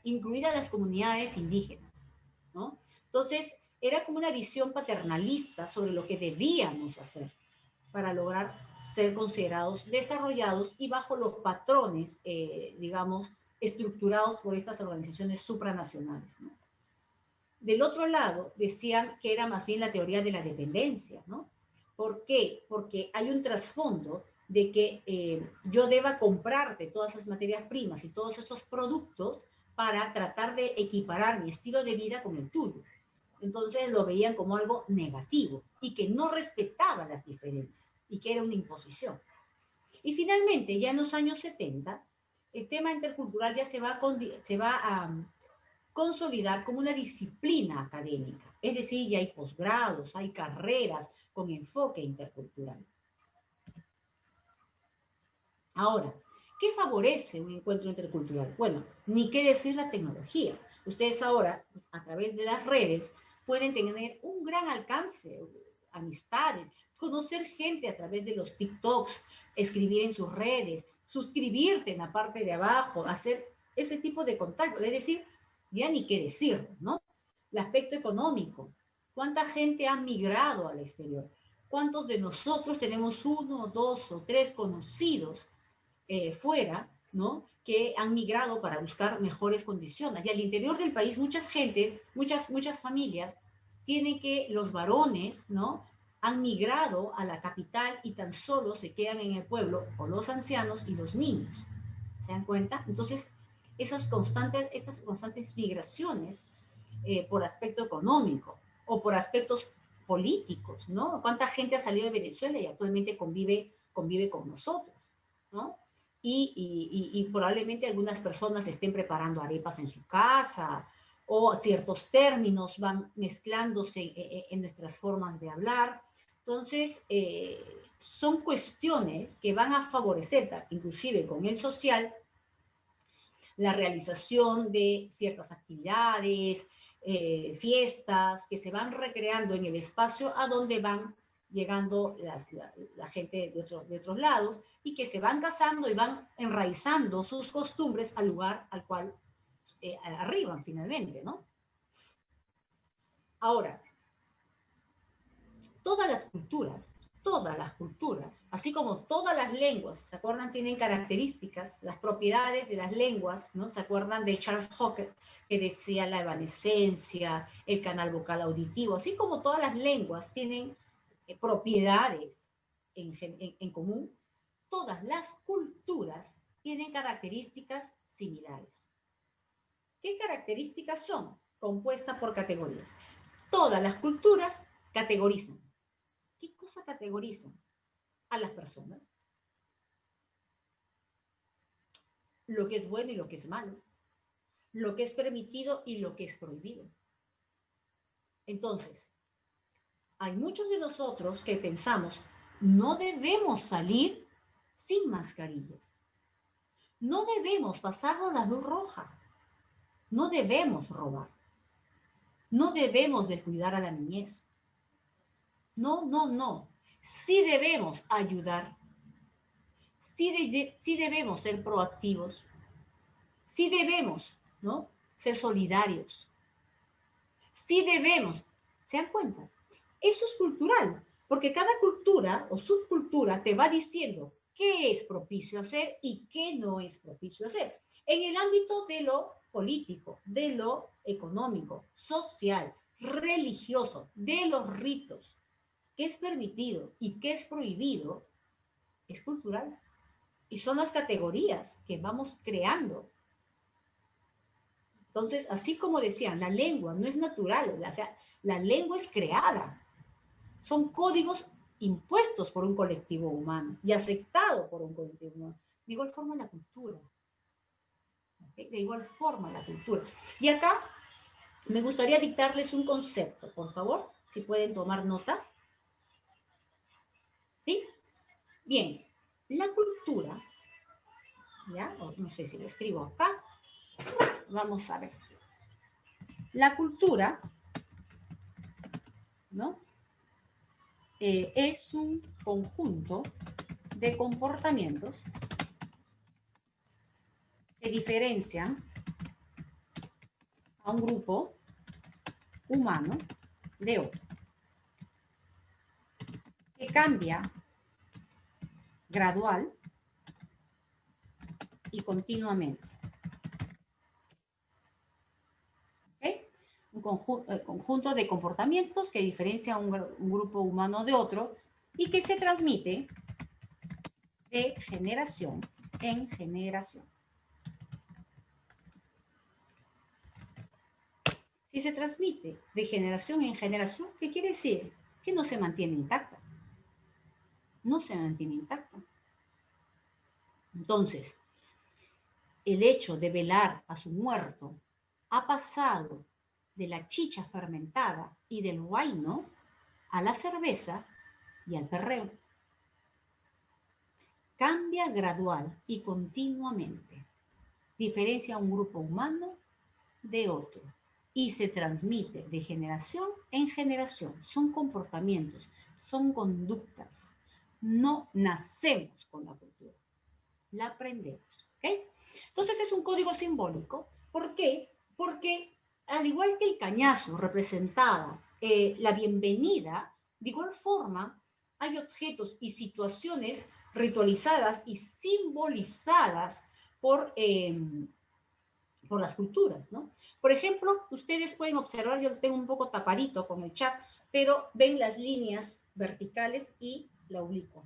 incluidas las comunidades indígenas, ¿no? Entonces, era como una visión paternalista sobre lo que debíamos hacer para lograr ser considerados desarrollados y bajo los patrones, digamos, estructurados por estas organizaciones supranacionales, ¿no? Del otro lado, decían que era más bien la teoría de la dependencia, ¿no? ¿Por qué? Porque hay un trasfondo de que yo deba comprarte todas esas materias primas y todos esos productos para tratar de equiparar mi estilo de vida con el tuyo. Entonces lo veían como algo negativo y que no respetaba las diferencias y que era una imposición. Y finalmente, ya en los años 70, el tema intercultural ya se va a consolidar como una disciplina académica. Es decir, ya hay posgrados, hay carreras con enfoque intercultural. Ahora, ¿qué favorece un encuentro intercultural? Bueno, ni qué decir la tecnología. Ustedes ahora, a través de las redes, pueden tener un gran alcance, amistades, conocer gente a través de los TikToks, escribir en sus redes, suscribirte en la parte de abajo, hacer ese tipo de contacto. Es decir, ya ni qué decir, ¿no? El aspecto económico. ¿Cuánta gente ha migrado al exterior? ¿Cuántos de nosotros tenemos 1, 2 o 3 conocidos fuera, ¿no? Que han migrado para buscar mejores condiciones? Y al interior del país, muchas familias tienen que los varones, ¿no? Han migrado a la capital y tan solo se quedan en el pueblo o los ancianos y los niños. ¿Se dan cuenta? Entonces, estas constantes migraciones por aspecto económico o por aspectos políticos, ¿no? ¿Cuánta gente ha salido de Venezuela y actualmente convive con nosotros, ¿no? Y probablemente algunas personas estén preparando arepas en su casa o ciertos términos van mezclándose en nuestras formas de hablar. Entonces, son cuestiones que van a favorecer, inclusive con el social, la realización de ciertas actividades, fiestas que se van recreando en el espacio a donde van llegando la gente de otros lados y que se van casando y van enraizando sus costumbres al lugar al cual arriban finalmente, ¿no? Ahora, todas las culturas todas las culturas, así como todas las lenguas, ¿se acuerdan? Tienen características, las propiedades de las lenguas, ¿no? ¿Se acuerdan de Charles Hooker, que decía la evanescencia, el canal vocal auditivo? Así como todas las lenguas tienen propiedades en común, todas las culturas tienen características similares. ¿Qué características son? Compuestas por categorías. Todas las culturas categorizan. ¿Qué cosa categorizan? A las personas. Lo que es bueno y lo que es malo. Lo que es permitido y lo que es prohibido. Entonces, hay muchos de nosotros que pensamos, no debemos salir sin mascarillas. No debemos pasarnos la luz roja. No debemos robar. No debemos descuidar a la niñez. No, no, no. Sí debemos ayudar. Sí debemos ser proactivos. Sí debemos, ¿no? Ser solidarios. Sí debemos. ¿Se dan cuenta? Eso es cultural, porque cada cultura o subcultura te va diciendo qué es propicio hacer y qué no es propicio hacer. En el ámbito de lo político, de lo económico, social, religioso, de los ritos, qué es permitido y qué es prohibido, es cultural. Y son las categorías que vamos creando. Entonces, así como decían, la lengua no es natural, o sea, la lengua es creada. Son códigos impuestos por un colectivo humano y aceptados por un colectivo humano. De igual forma la cultura. ¿Okay? De igual forma la cultura. Y acá me gustaría dictarles un concepto, por favor, si pueden tomar nota. ¿Sí? Bien, la cultura, ¿ya? No sé si lo escribo acá. Vamos a ver. La cultura, ¿no? Es un conjunto de comportamientos que diferencian a un grupo humano de otro, que cambia gradual y continuamente. ¿Okay? Un conjunto de comportamientos que diferencia un grupo humano de otro y que se transmite de generación en generación. Si se transmite de generación en generación, ¿qué quiere decir? Que no se mantiene intacta. No se mantiene intacta. Entonces, el hecho de velar a su muerto ha pasado de la chicha fermentada y del huayno a la cerveza y al perreo. Cambia gradual y continuamente. Diferencia a un grupo humano de otro y se transmite de generación en generación. Son comportamientos, son conductas. No nacemos con la cultura, la aprendemos. ¿Okay? Entonces es un código simbólico. ¿Por qué? Porque al igual que el cañazo representaba la bienvenida, de igual forma hay objetos y situaciones ritualizadas y simbolizadas por las culturas, ¿no? Por ejemplo, ustedes pueden observar, yo lo tengo un poco tapadito con el chat, pero ven las líneas verticales y la oblicua.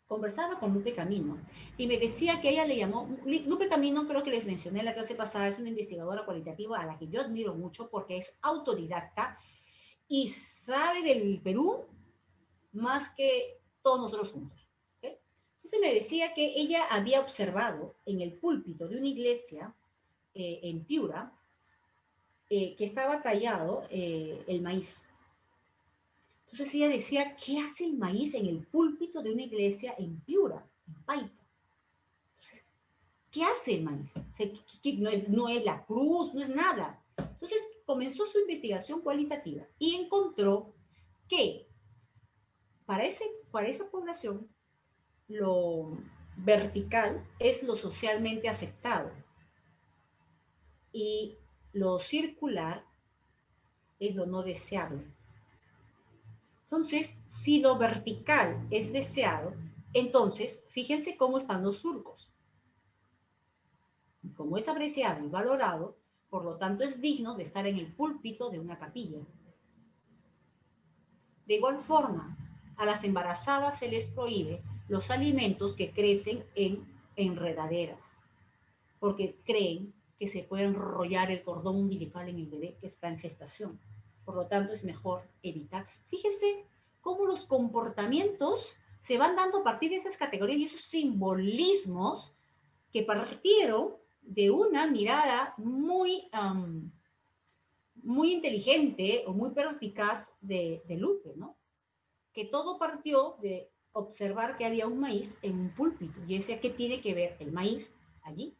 Conversaba con Lupe Camino y me decía que ella le llamó, Lupe Camino creo que les mencioné en la clase pasada, es una investigadora cualitativa a la que yo admiro mucho porque es autodidacta y sabe del Perú más que todos nosotros juntos. ¿Okay? Entonces me decía que ella había observado en el púlpito de una iglesia en Piura que estaba tallado el maíz. Entonces ella decía, ¿qué hace el maíz en el púlpito de una iglesia en Piura, en Paita? Entonces, ¿qué hace el maíz? O sea, no es la cruz, no es nada. Entonces comenzó su investigación cualitativa y encontró que para esa población lo vertical es lo socialmente aceptado y lo circular es lo no deseable. Entonces, si lo vertical es deseado, entonces, fíjense cómo están los surcos. Como es apreciado y valorado, por lo tanto es digno de estar en el púlpito de una capilla. De igual forma, a las embarazadas se les prohíbe los alimentos que crecen en enredaderas, porque creen que se puede enrollar el cordón umbilical en el bebé que está en gestación. Por lo tanto, es mejor evitar. Fíjense cómo los comportamientos se van dando a partir de esas categorías y esos simbolismos que partieron de una mirada muy inteligente o muy perspicaz de Lupe, ¿no? Que todo partió de observar que había un maíz en un púlpito. Y decía, ¿qué tiene que ver el maíz allí?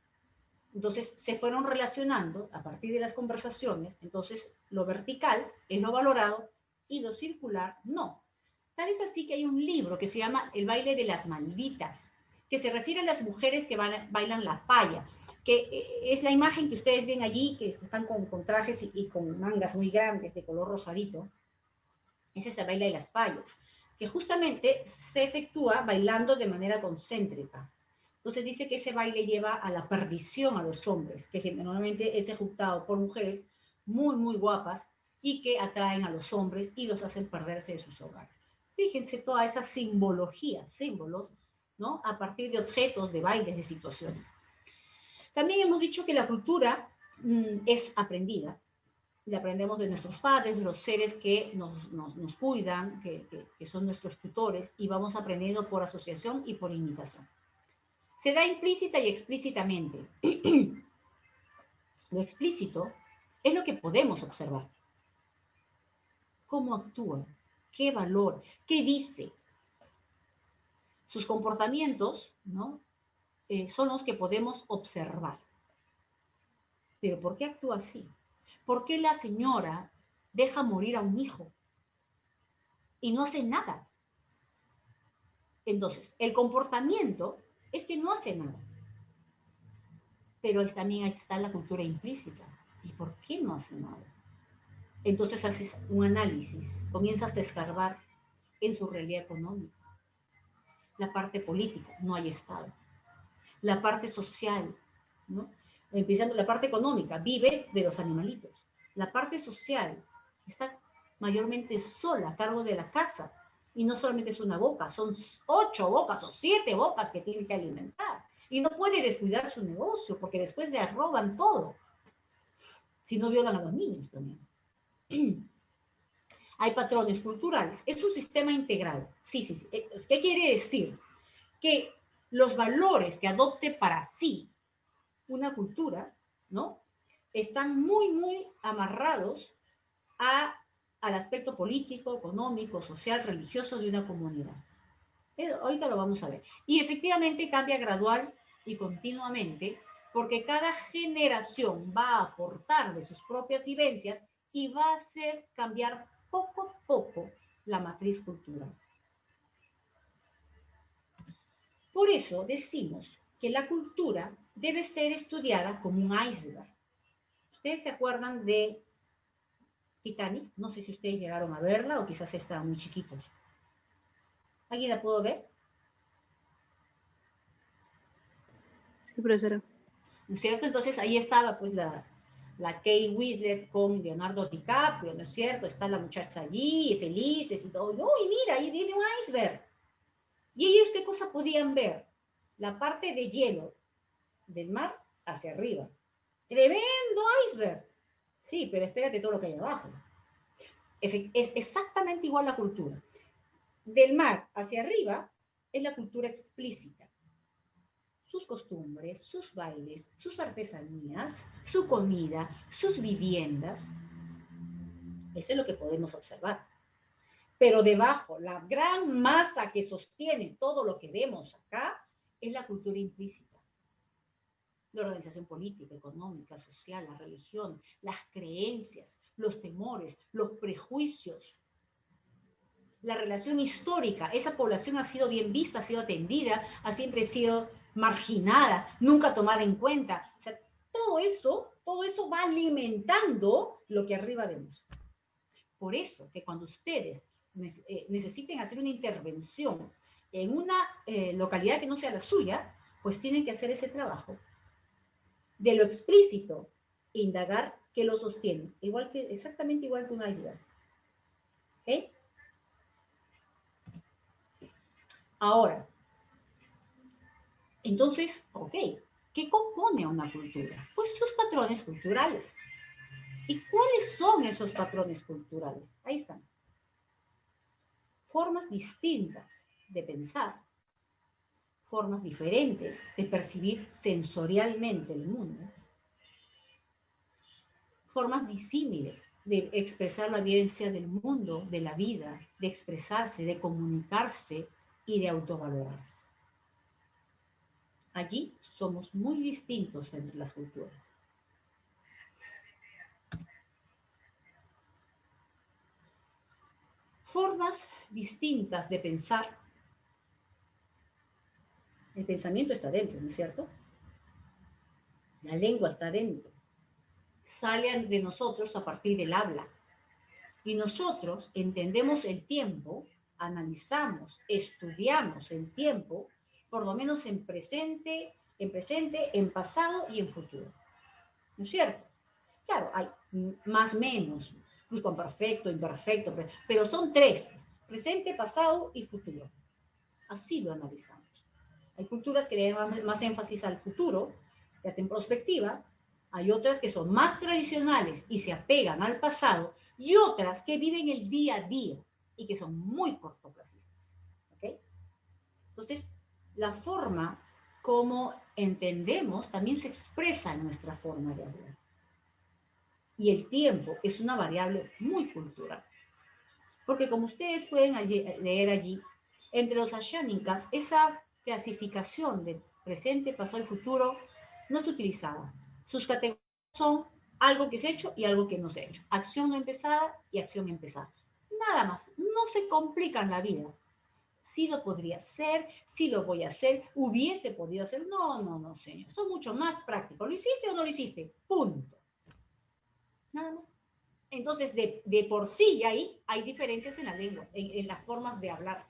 Entonces se fueron relacionando a partir de las conversaciones. Entonces lo vertical es lo valorado y lo circular no. Tal es así que hay un libro que se llama El baile de las malditas, que se refiere a las mujeres que bailan la paya, que es la imagen que ustedes ven allí, que están con trajes y con mangas muy grandes de color rosadito. Ese es el baile de las payas, que justamente se efectúa bailando de manera concéntrica. Entonces dice que ese baile lleva a la perdición a los hombres, que generalmente es ejecutado por mujeres muy, muy guapas y que atraen a los hombres y los hacen perderse de sus hogares. Fíjense toda esa simbología, símbolos, ¿no? A partir de objetos, de bailes, de situaciones. También hemos dicho que la cultura es aprendida. La aprendemos de nuestros padres, de los seres que nos cuidan, que son nuestros tutores, y vamos aprendiendo por asociación y por imitación. Se da implícita y explícitamente. Lo explícito es lo que podemos observar. ¿Cómo actúa? ¿Qué valor? ¿Qué dice? Sus comportamientos, ¿no? Son los que podemos observar. Pero ¿por qué actúa así? ¿Por qué la señora deja morir a un hijo y no hace nada? Entonces, el comportamiento es que no hace nada. Pero también está la cultura implícita. ¿Y por qué no hace nada? Entonces haces un análisis, comienzas a escarbar en su realidad económica. La parte política, no hay Estado. La parte social, ¿no? Empezando la parte económica, vive de los animalitos. La parte social está mayormente sola, a cargo de la casa. Y no solamente es una boca, son 8 bocas o 7 bocas que tiene que alimentar. Y no puede descuidar su negocio porque después le roban todo. Si no violan a los niños también. Hay patrones culturales. Es un sistema integral. Sí, sí, sí. ¿Qué quiere decir? Que los valores que adopte para sí una cultura, ¿no? Están muy, muy amarrados al aspecto político, económico, social, religioso de una comunidad. Ahorita lo vamos a ver. Y efectivamente cambia gradual y continuamente porque cada generación va a aportar de sus propias vivencias y va a hacer cambiar poco a poco la matriz cultural. Por eso decimos que la cultura debe ser estudiada como un iceberg. ¿Ustedes se acuerdan de Titanic? No sé si ustedes llegaron a verla o quizás estaban muy chiquitos. ¿Alguien la pudo ver? Sí, profesora. ¿No es cierto? Entonces ahí estaba pues la Kate Winslet con Leonardo DiCaprio, ¿no es cierto? Está la muchacha allí, felices y todo. ¡Uy, mira, ahí viene un iceberg! ¿Y ellos qué cosa podían ver? La parte de hielo del mar hacia arriba. ¡Tremendo iceberg! Sí, pero espérate todo lo que hay abajo. Es exactamente igual la cultura. Del mar hacia arriba es la cultura explícita. Sus costumbres, sus bailes, sus artesanías, su comida, sus viviendas. Eso es lo que podemos observar. Pero debajo, la gran masa que sostiene todo lo que vemos acá es la cultura implícita. La organización política, económica, social, la religión, las creencias, los temores, los prejuicios, la relación histórica. Esa población ha sido bien vista, ha sido atendida, ha siempre sido marginada, nunca tomada en cuenta. O sea, todo eso va alimentando lo que arriba vemos. Por eso que cuando ustedes necesiten hacer una intervención en una localidad que no sea la suya, pues tienen que hacer ese trabajo de lo explícito, indagar qué lo sostiene, exactamente igual que un iceberg. ¿Ok? Ahora, entonces, ok, ¿qué compone una cultura? Pues sus patrones culturales. ¿Y cuáles son esos patrones culturales? Ahí están. Formas distintas de pensar, formas diferentes de percibir sensorialmente el mundo, formas disímiles de expresar la vivencia del mundo, de la vida, de expresarse, de comunicarse y de autovalorarse. Allí somos muy distintos entre las culturas. Formas distintas de pensar. El pensamiento está dentro, ¿no es cierto? La lengua está dentro. Sale de nosotros a partir del habla. Y nosotros entendemos el tiempo, analizamos, estudiamos el tiempo, por lo menos en presente, en pasado y en futuro. ¿No es cierto? Claro, hay más menos, perfecto, imperfecto, pero son tres: presente, pasado y futuro. Así lo analizamos. Hay culturas que le dan más énfasis al futuro, que hacen perspectiva. Hay otras que son más tradicionales y se apegan al pasado, y otras que viven el día a día y que son muy cortoplacistas. ¿Okay? Entonces, la forma como entendemos también se expresa en nuestra forma de hablar. Y el tiempo es una variable muy cultural. Porque como ustedes pueden leer allí, entre los ashánicas, esa clasificación de presente, pasado y futuro no es utilizada. Sus categorías son algo que se ha hecho y algo que no se ha hecho. Acción no empezada y acción empezada. Nada más. No se complican la vida. Sí lo podría hacer, sí lo voy a hacer, hubiese podido hacer. No, no, no, señor. Son mucho más prácticos. ¿Lo hiciste o no lo hiciste? Punto. Nada más. Entonces, de por sí ahí hay diferencias en la lengua, en las formas de hablar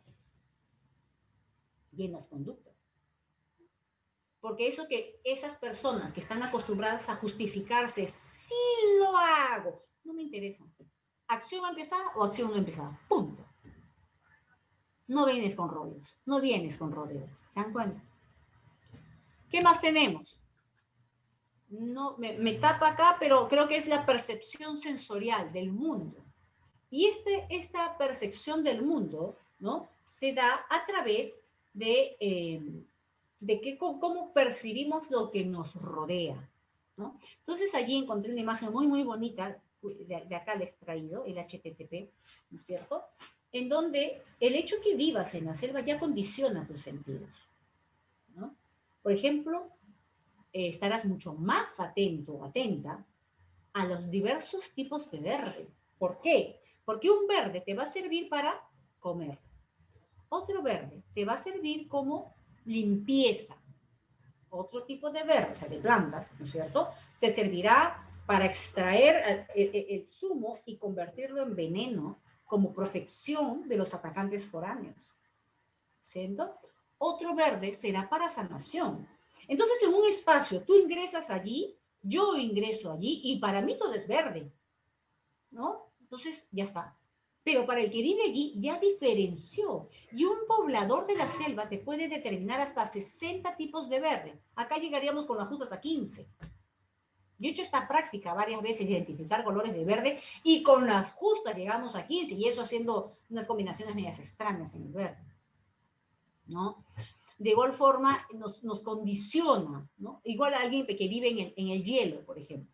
y en las conductas. Porque eso que esas personas que están acostumbradas a justificarse, sí lo hago, no me interesa. Acción empezada o acción no empezada. Punto. No vienes con rollos, no vienes con rodeos. ¿Se dan cuenta? ¿Qué más tenemos? No, me tapa acá, pero creo que es la percepción sensorial del mundo. Y esta percepción del mundo, ¿no?, se da a través de cómo percibimos lo que nos rodea, ¿no? Entonces allí encontré una imagen muy, muy bonita, de acá la he extraído, el HTTP, ¿no es cierto?, en donde el hecho que vivas en la selva ya condiciona tus sentidos, ¿no? Por ejemplo, estarás mucho más atento o atenta a los diversos tipos de verde. ¿Por qué? Porque un verde te va a servir para comer. Otro verde te va a servir como limpieza. Otro tipo de verde, o sea, de plantas, ¿no es cierto?, te servirá para extraer el zumo y convertirlo en veneno como protección de los atacantes foráneos. ¿Cierto? Otro verde será para sanación. Entonces, en un espacio, tú ingresas allí, yo ingreso allí y para mí todo es verde, ¿no? Entonces, ya está. Pero para el que vive allí ya diferenció. Y un poblador de la selva te puede determinar hasta 60 tipos de verde. Acá llegaríamos con las justas a 15. Yo he hecho esta práctica varias veces, identificar colores de verde, y con las justas llegamos a 15, y eso haciendo unas combinaciones medias extrañas en el verde, ¿no? De igual forma nos condiciona, ¿no? Igual alguien que vive en el hielo, por ejemplo,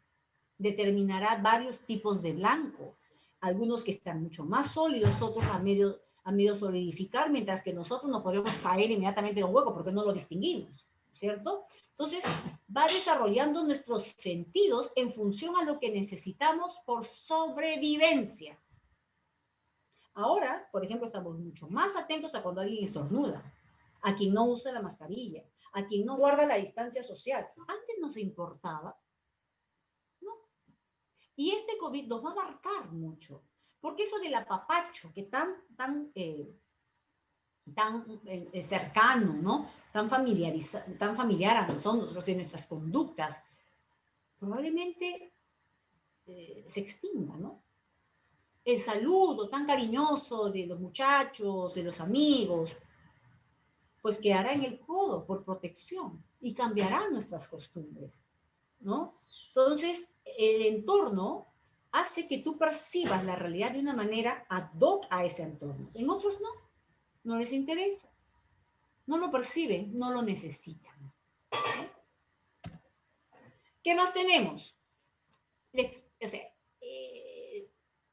determinará varios tipos de blanco, algunos que están mucho más sólidos, otros a medio solidificar, mientras que nosotros nos podemos caer inmediatamente en un hueco porque no lo distinguimos, ¿cierto? Entonces, va desarrollando nuestros sentidos en función a lo que necesitamos por sobrevivencia. Ahora, por ejemplo, estamos mucho más atentos a cuando alguien estornuda, a quien no usa la mascarilla, a quien no guarda la distancia social. Antes nos importaba, ¿no? Y este COVID nos va a marcar mucho, Porque eso del apapacho, que tan cercano, ¿no? Tan familiar a nosotros, de nuestras conductas, probablemente se extinga, ¿no? El saludo tan cariñoso de los muchachos, de los amigos, pues quedará en el codo por protección y cambiará nuestras costumbres, ¿no? Entonces, el entorno hace que tú percibas la realidad de una manera ad hoc a ese entorno. En otros no, no les interesa, no lo perciben, no lo necesitan. ¿Qué más tenemos? O sea,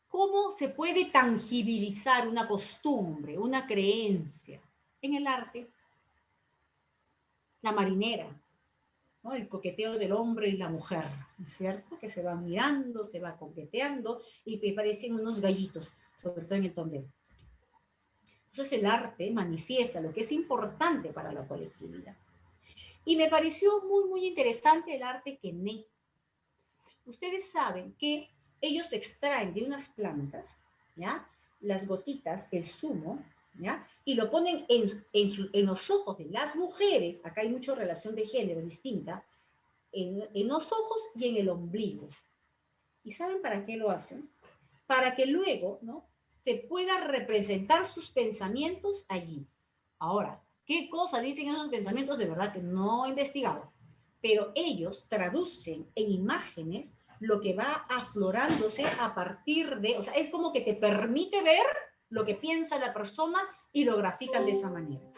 ¿cómo se puede tangibilizar una costumbre, una creencia? En el arte, la marinera, ¿no? El coqueteo del hombre y la mujer, ¿no es cierto? Que se va mirando, se va coqueteando y que parecen unos gallitos, sobre todo en el tondero. Entonces el arte manifiesta lo que es importante para la colectividad. Y me pareció muy interesante el arte quené. Ustedes saben que ellos extraen de unas plantas, ¿ya? Las gotitas, el zumo, ¿ya? Y lo ponen en los ojos de las mujeres, acá hay mucha relación de género distinta, en los ojos y en el ombligo. ¿Y saben para qué lo hacen? Para que luego, ¿no? Se pueda representar sus pensamientos allí. Ahora, ¿qué cosa dicen esos pensamientos? De verdad que no he investigado. Pero ellos traducen en imágenes lo que va aflorándose a partir de, o sea, es como que te permite ver lo que piensa la persona y lo grafican de esa manera.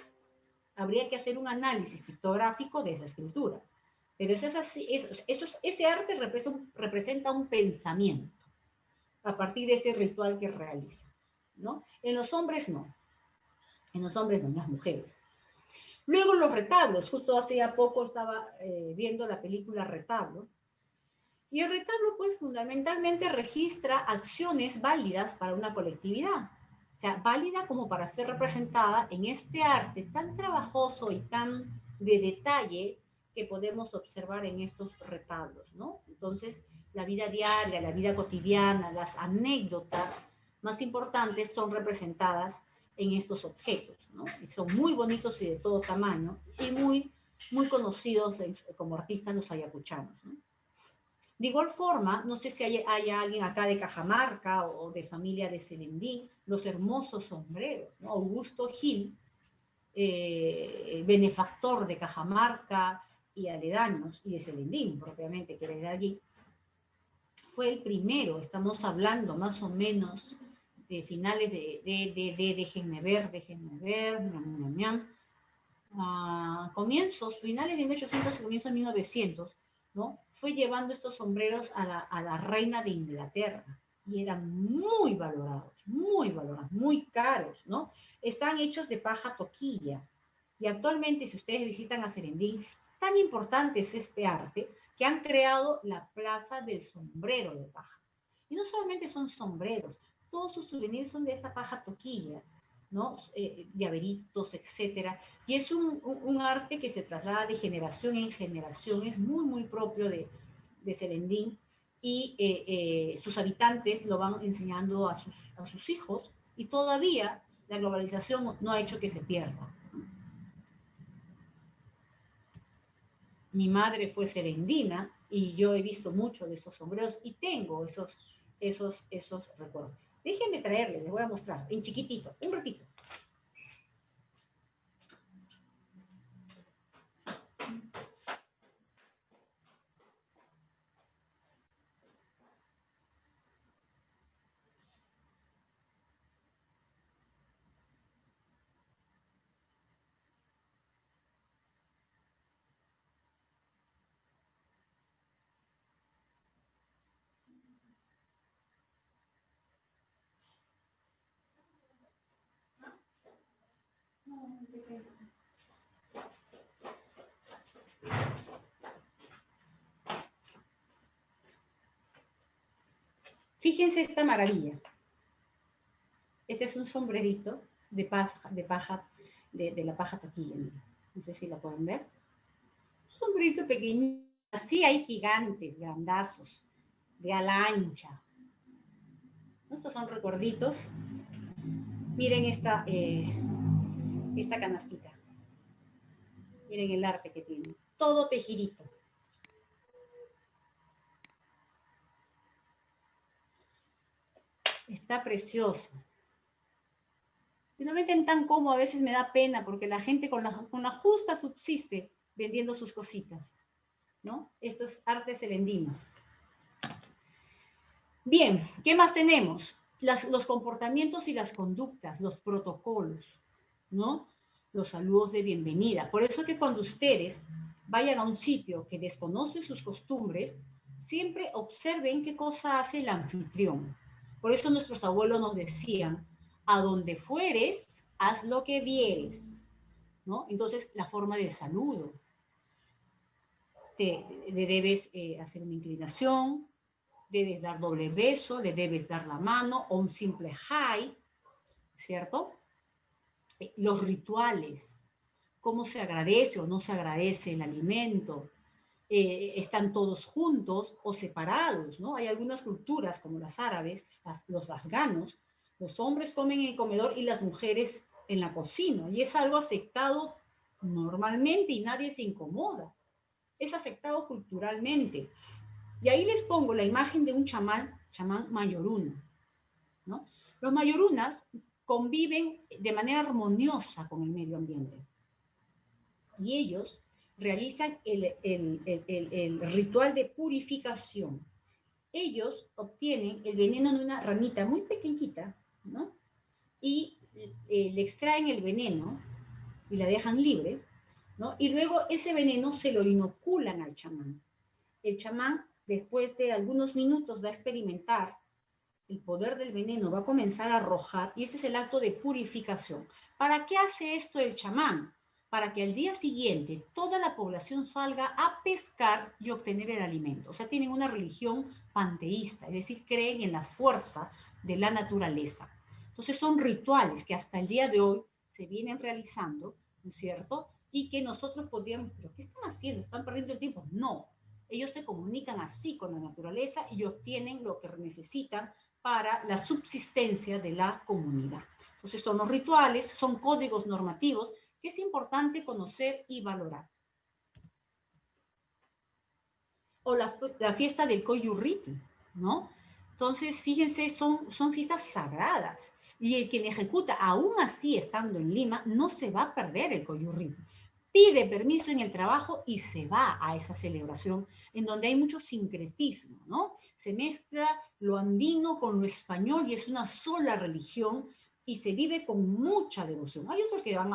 Habría que hacer un análisis pictográfico de esa escritura. Pero eso es así, ese arte representa un pensamiento a partir de ese ritual que realiza, ¿no? En los hombres no, en los hombres no, en las mujeres. Luego los retablos, justo hace poco estaba viendo la película Retablo, y el retablo pues fundamentalmente registra acciones válidas para una colectividad, o sea, válida como para ser representada en este arte tan trabajoso y tan de detalle que podemos observar en estos retablos, ¿no? Entonces, la vida diaria, la vida cotidiana, las anécdotas más importantes son representadas en estos objetos, ¿no? Y son muy bonitos y de todo tamaño y muy conocidos como artistas los ayacuchanos, ¿no? De igual forma, no sé si hay alguien acá de Cajamarca o de familia de Selendín, los hermosos sombreros, ¿no? Augusto Gil, benefactor de Cajamarca y aledaños, y de Selendín propiamente, que era de allí, fue el primero, estamos hablando más o menos de finales déjenme ver, comienzos, finales de 1800 y comienzos de 1900, ¿no? Fue llevando estos sombreros a la reina de Inglaterra y eran muy valorados, muy caros, ¿no? Están hechos de paja toquilla y actualmente, si ustedes visitan a Serendín, tan importante es este arte que han creado la Plaza del Sombrero de Paja. Y no solamente son sombreros, todos sus souvenirs son de esta paja toquilla, ¿no? Llaveritos, etcétera. Y es un arte que se traslada de generación en generación, es muy propio de Serendín y sus habitantes lo van enseñando a sus hijos y todavía la globalización no ha hecho que se pierda. Mi madre fue serendina y yo he visto mucho de esos sombreros y tengo esos recuerdos. Déjenme traerles, les voy a mostrar en chiquitito, un ratito. Fíjense esta maravilla. Este es un sombrerito de la paja toquilla. Mira. No sé si la pueden ver. Un sombrerito pequeño. Así hay gigantes, grandazos, de ala ancha. Estos son recuerditos. Miren esta canastita. Miren el arte que tiene. Todo tejidito. Está precioso. Y no venden tan cómodo, a veces me da pena porque la gente con la justa subsiste vendiendo sus cositas, ¿no? Esto es arte celendino. Bien, ¿qué más tenemos? Los comportamientos y las conductas, los protocolos, ¿no? Los saludos de bienvenida. Por eso que cuando ustedes vayan a un sitio que desconoce sus costumbres, siempre observen qué cosa hace el anfitrión. Por eso nuestros abuelos nos decían, a donde fueres, haz lo que vieres, ¿no? Entonces, la forma del saludo. Le debes hacer una inclinación, debes dar doble beso, le debes dar la mano o un simple hi, ¿cierto? Los rituales, cómo se agradece o no se agradece el alimento, están todos juntos o separados, ¿no? Hay algunas culturas como las árabes, los afganos, los hombres comen en el comedor y las mujeres en la cocina, y es algo aceptado normalmente y nadie se incomoda. Es aceptado culturalmente. Y ahí les pongo la imagen de un chamán mayoruna, ¿no? Los mayorunas conviven de manera armoniosa con el medio ambiente. Y ellos realizan el ritual de purificación. Ellos obtienen el veneno de una ranita muy pequeñita, ¿no? Y le extraen el veneno y la dejan libre, ¿no? Y luego ese veneno se lo inoculan al chamán. El chamán, después de algunos minutos, va a experimentar el poder del veneno, va a comenzar a arrojar, y ese es el acto de purificación. ¿Para qué hace esto el chamán? Para que al día siguiente toda la población salga a pescar y obtener el alimento. O sea, tienen una religión panteísta, es decir, creen en la fuerza de la naturaleza. Entonces son rituales que hasta el día de hoy se vienen realizando, ¿no es cierto? Y que nosotros podríamos, ¿pero qué están haciendo? ¿Están perdiendo el tiempo? No. Ellos se comunican así con la naturaleza y obtienen lo que necesitan para la subsistencia de la comunidad. Entonces son los rituales, son códigos normativos que es importante conocer y valorar. O la fiesta del Koyurriti, ¿no? Entonces, fíjense, son fiestas sagradas. Y el que le ejecuta, aún así estando en Lima, no se va a perder el Koyurriti. Pide permiso en el trabajo y se va a esa celebración en donde hay mucho sincretismo, ¿no? Se mezcla lo andino con lo español y es una sola religión y se vive con mucha devoción. Hay otros que van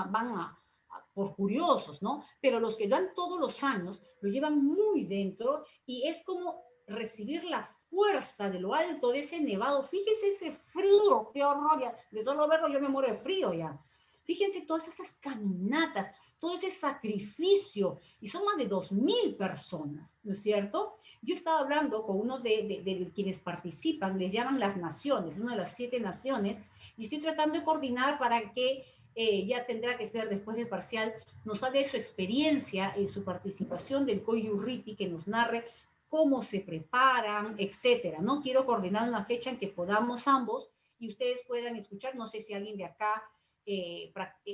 por curiosos, ¿no? Pero los que dan todos los años lo llevan muy dentro y es como recibir la fuerza de lo alto de ese nevado. Fíjense ese frío, qué horror, ya. De solo verlo yo me muero de frío ya. Fíjense todas esas caminatas, todo ese sacrificio, y son más de 2.000 personas, ¿no es cierto? Yo estaba hablando con uno de quienes participan, les llaman las naciones, una de las 7 naciones, y estoy tratando de coordinar para que ya tendrá que ser después del parcial, nos hable de su experiencia en su participación del Koyurriti, que nos narre cómo se preparan, etcétera, ¿no? Quiero coordinar una fecha en que podamos ambos y ustedes puedan escuchar, no sé si alguien de acá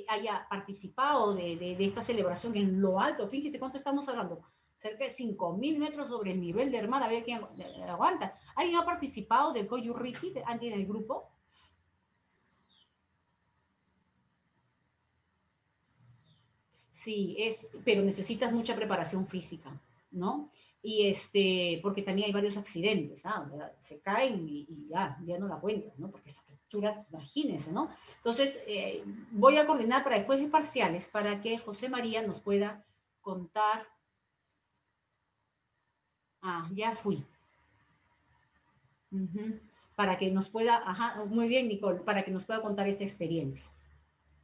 haya participado de esta celebración en lo alto. Fíjense cuánto estamos hablando, cerca de 5.000 metros sobre el nivel del mar, a ver quién aguanta. ¿Alguien ha participado del Koyurriti, alguien del grupo? Sí, pero necesitas mucha preparación física, ¿no? Y porque también hay varios accidentes, ¿ah? Se caen y ya no la cuentas, ¿no? Porque esas fracturas, imagínense, ¿no? Entonces, voy a coordinar para después de parciales para que José María nos pueda contar. Ah, ya fui. Para que nos pueda, ajá, muy bien, Nicole, para que nos pueda contar esta experiencia.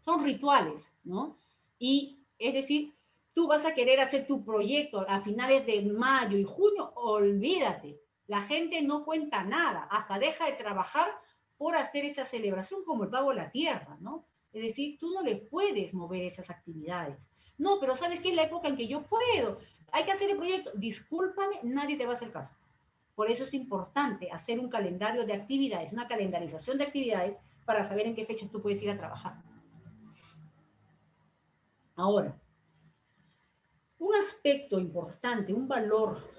Son rituales, ¿no? Y es decir, tú vas a querer hacer tu proyecto a finales de mayo y junio, olvídate, la gente no cuenta nada, hasta deja de trabajar por hacer esa celebración como el pavo a la tierra, ¿no? Es decir, tú no le puedes mover esas actividades. No, pero ¿sabes qué? Es la época en que yo puedo. Hay que hacer el proyecto. Discúlpame, nadie te va a hacer caso. Por eso es importante hacer un calendario de actividades, una calendarización de actividades para saber en qué fecha tú puedes ir a trabajar. Ahora, un aspecto importante, un valor,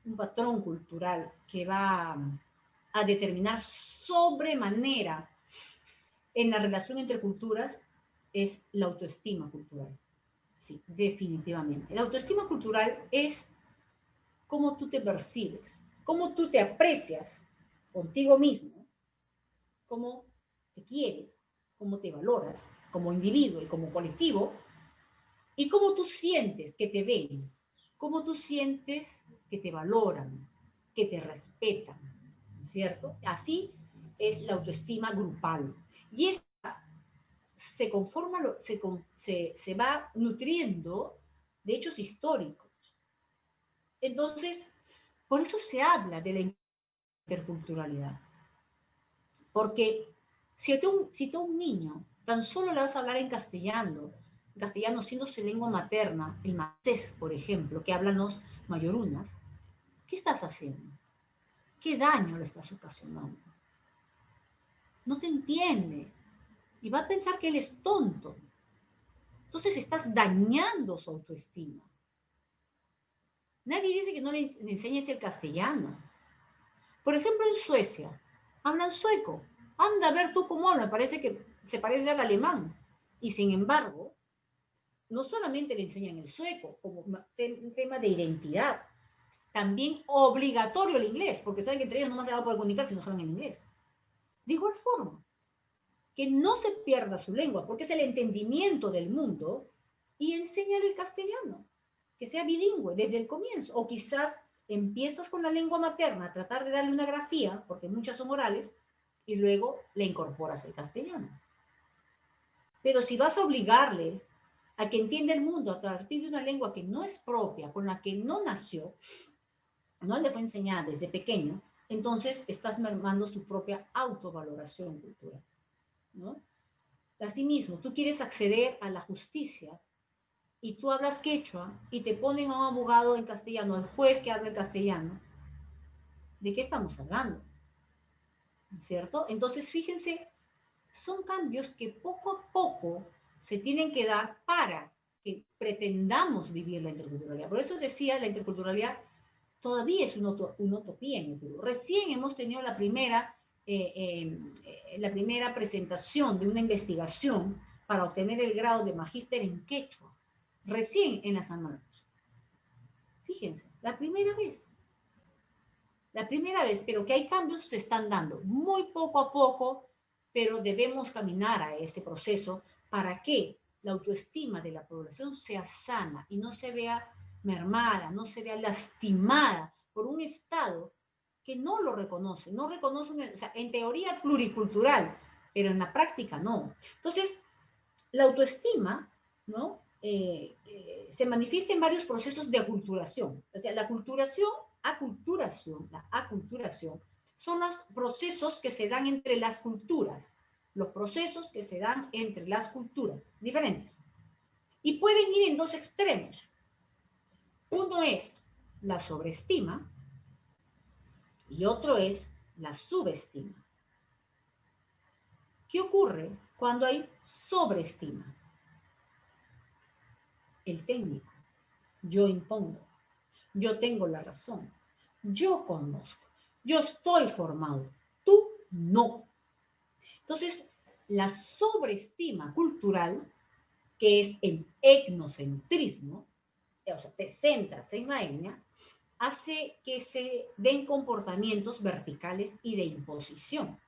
un patrón cultural que va a determinar sobremanera en la relación entre culturas es la autoestima cultural. Sí, definitivamente. La autoestima cultural es cómo tú te percibes, cómo tú te aprecias contigo mismo, cómo te quieres, cómo te valoras como individuo y como colectivo, y cómo tú sientes que te ven, cómo tú sientes que te valoran, que te respetan, ¿cierto? Así es la autoestima grupal. Y esta se conforma, se va nutriendo de hechos históricos. Entonces, por eso se habla de la interculturalidad. Porque si tú a un niño tan solo le vas a hablar en castellano siendo su lengua materna, el macés, por ejemplo, que hablan los mayorunas, ¿qué estás haciendo? ¿Qué daño le estás ocasionando? No te entiende. Y va a pensar que él es tonto. Entonces estás dañando su autoestima. Nadie dice que no le enseñes el castellano. Por ejemplo, en Suecia, hablan sueco. Anda a ver tú cómo hablan, parece que se parece al alemán. Y sin embargo, no solamente le enseñan el sueco como un tema de identidad, también obligatorio el inglés, porque saben que entre ellos no se van a poder comunicar si no saben el inglés. De igual forma, que no se pierda su lengua, porque es el entendimiento del mundo, y enseñar el castellano, que sea bilingüe desde el comienzo, o quizás empiezas con la lengua materna a tratar de darle una grafía, porque muchas son orales, y luego le incorporas el castellano. Pero si vas a obligarle a que entienda el mundo a partir de una lengua que no es propia, con la que no nació, no le fue enseñada desde pequeño, entonces estás mermando su propia autovaloración cultural, ¿no? Asimismo, tú quieres acceder a la justicia y tú hablas quechua y te ponen a un abogado en castellano, al juez que habla en castellano, ¿de qué estamos hablando? ¿Cierto? Entonces, fíjense, son cambios que poco a poco se tienen que dar para que pretendamos vivir la interculturalidad. Por eso decía, la interculturalidad todavía es una utopía en el Perú. Recién hemos tenido la primera presentación de una investigación para obtener el grado de magíster en quechua, recién en la San Marcos. Fíjense, la primera vez, pero que hay cambios se están dando muy poco a poco, pero debemos caminar a ese proceso para que la autoestima de la población sea sana y no se vea mermada, no se vea lastimada por un Estado que no lo reconoce, o sea, en teoría pluricultural, pero en la práctica no. Entonces, la autoestima, ¿no? Se manifiesta en varios procesos de aculturación. O sea, la aculturación son los procesos que se dan entre las culturas, los procesos que se dan entre las culturas diferentes. Y pueden ir en dos extremos. Uno es la sobreestima y otro es la subestima. ¿Qué ocurre cuando hay sobreestima? El técnico. Yo impongo. Yo tengo la razón. Yo conozco. Yo estoy formado. Tú no. Entonces, la sobreestima cultural, que es el etnocentrismo, o sea, te centras en la etnia, hace que se den comportamientos verticales y de imposición,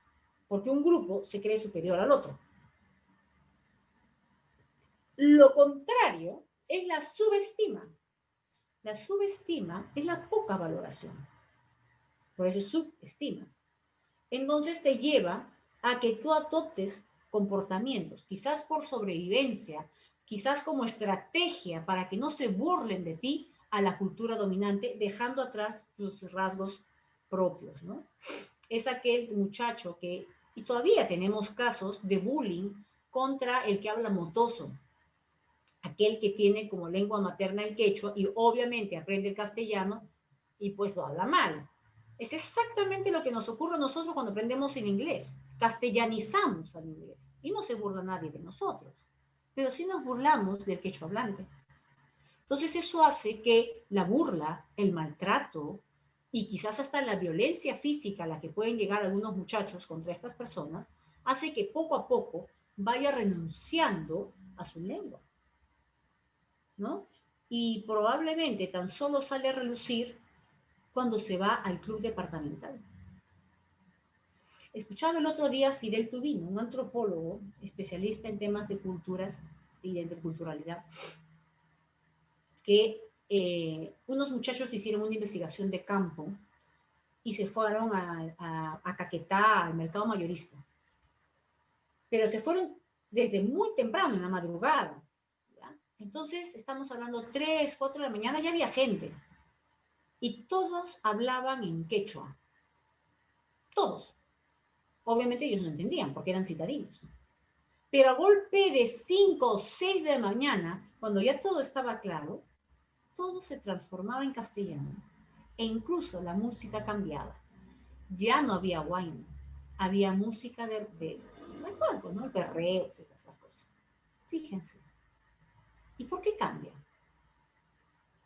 porque un grupo se cree superior al otro. Lo contrario es la subestima. La subestima es la poca valoración. Por eso es subestima. Entonces te lleva a que tú adoptes comportamientos, quizás por sobrevivencia, quizás como estrategia para que no se burlen de ti a la cultura dominante, dejando atrás tus rasgos propios, ¿no? Es aquel muchacho que, y todavía tenemos casos de bullying contra el que habla motoso, aquel que tiene como lengua materna el quechua y obviamente aprende el castellano y pues lo habla mal. Es exactamente lo que nos ocurre a nosotros cuando aprendemos el inglés. Castellanizamos al inglés y no se burla nadie de nosotros, pero sí nos burlamos del quechua hablante. Entonces eso hace que la burla, el maltrato y quizás hasta la violencia física a la que pueden llegar algunos muchachos contra estas personas, hace que poco a poco vaya renunciando a su lengua, ¿no? Y probablemente tan solo sale a relucir cuando se va al club departamental. Escuchaba el otro día a Fidel Tubino, un antropólogo especialista en temas de culturas y de interculturalidad, que unos muchachos hicieron una investigación de campo y se fueron a Caquetá, al mercado mayorista. Pero se fueron desde muy temprano, en la madrugada. ¿Ya? Entonces, estamos hablando 3, 4 de la mañana, ya había gente. Y todos hablaban en quechua. Todos. Obviamente ellos no entendían porque eran citadinos. Pero a golpe de 5 o 6 de la mañana, cuando ya todo estaba claro, todo se transformaba en castellano. E incluso la música cambiaba. Ya no había wine, había música de cuerpo, ¿no? Perreos, esas cosas. Fíjense. ¿Y por qué cambia?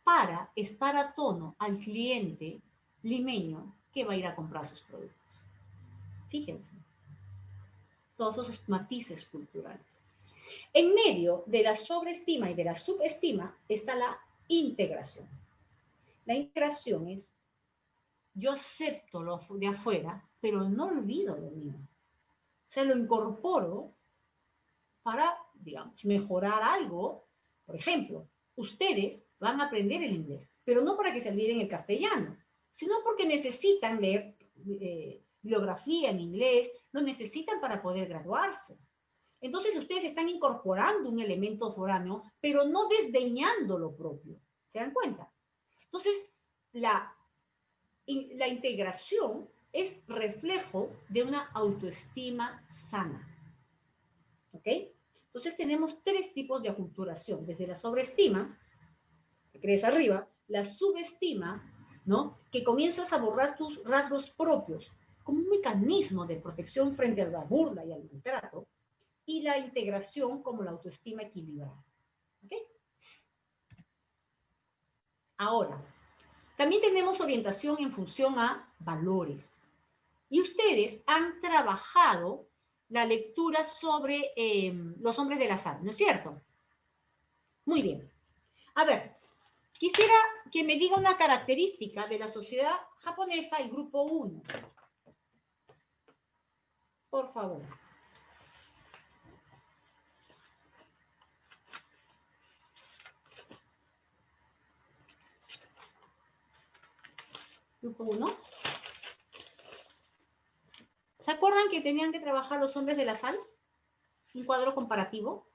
Para estar a tono al cliente limeño que va a ir a comprar sus productos. Fíjense. Todos esos matices culturales. En medio de la sobreestima y de la subestima está la integración. La integración es, yo acepto lo de afuera, pero no olvido lo mío. O sea, lo incorporo para, digamos, mejorar algo. Por ejemplo, ustedes van a aprender el inglés, pero no para que se olviden el castellano, sino porque necesitan leer bibliografía en inglés, lo necesitan para poder graduarse. Entonces ustedes están incorporando un elemento foráneo, pero no desdeñando lo propio. ¿Se dan cuenta? Entonces, la integración es reflejo de una autoestima sana. ¿Ok? Entonces tenemos 3 tipos de aculturación, desde la sobreestima, que crees arriba, la subestima, ¿no? Que comienzas a borrar tus rasgos propios como un mecanismo de protección frente a la burla y al maltrato, y la integración como la autoestima equilibrada. ¿Ok? Ahora, también tenemos orientación en función a valores. Y ustedes han trabajado la lectura sobre los hombres del azar, ¿no es cierto? Muy bien. A ver, quisiera que me diga una característica de la sociedad japonesa, el grupo 1. Por favor. Grupo 1. ¿Se acuerdan que tenían que trabajar los hombres de la sal? Un cuadro comparativo.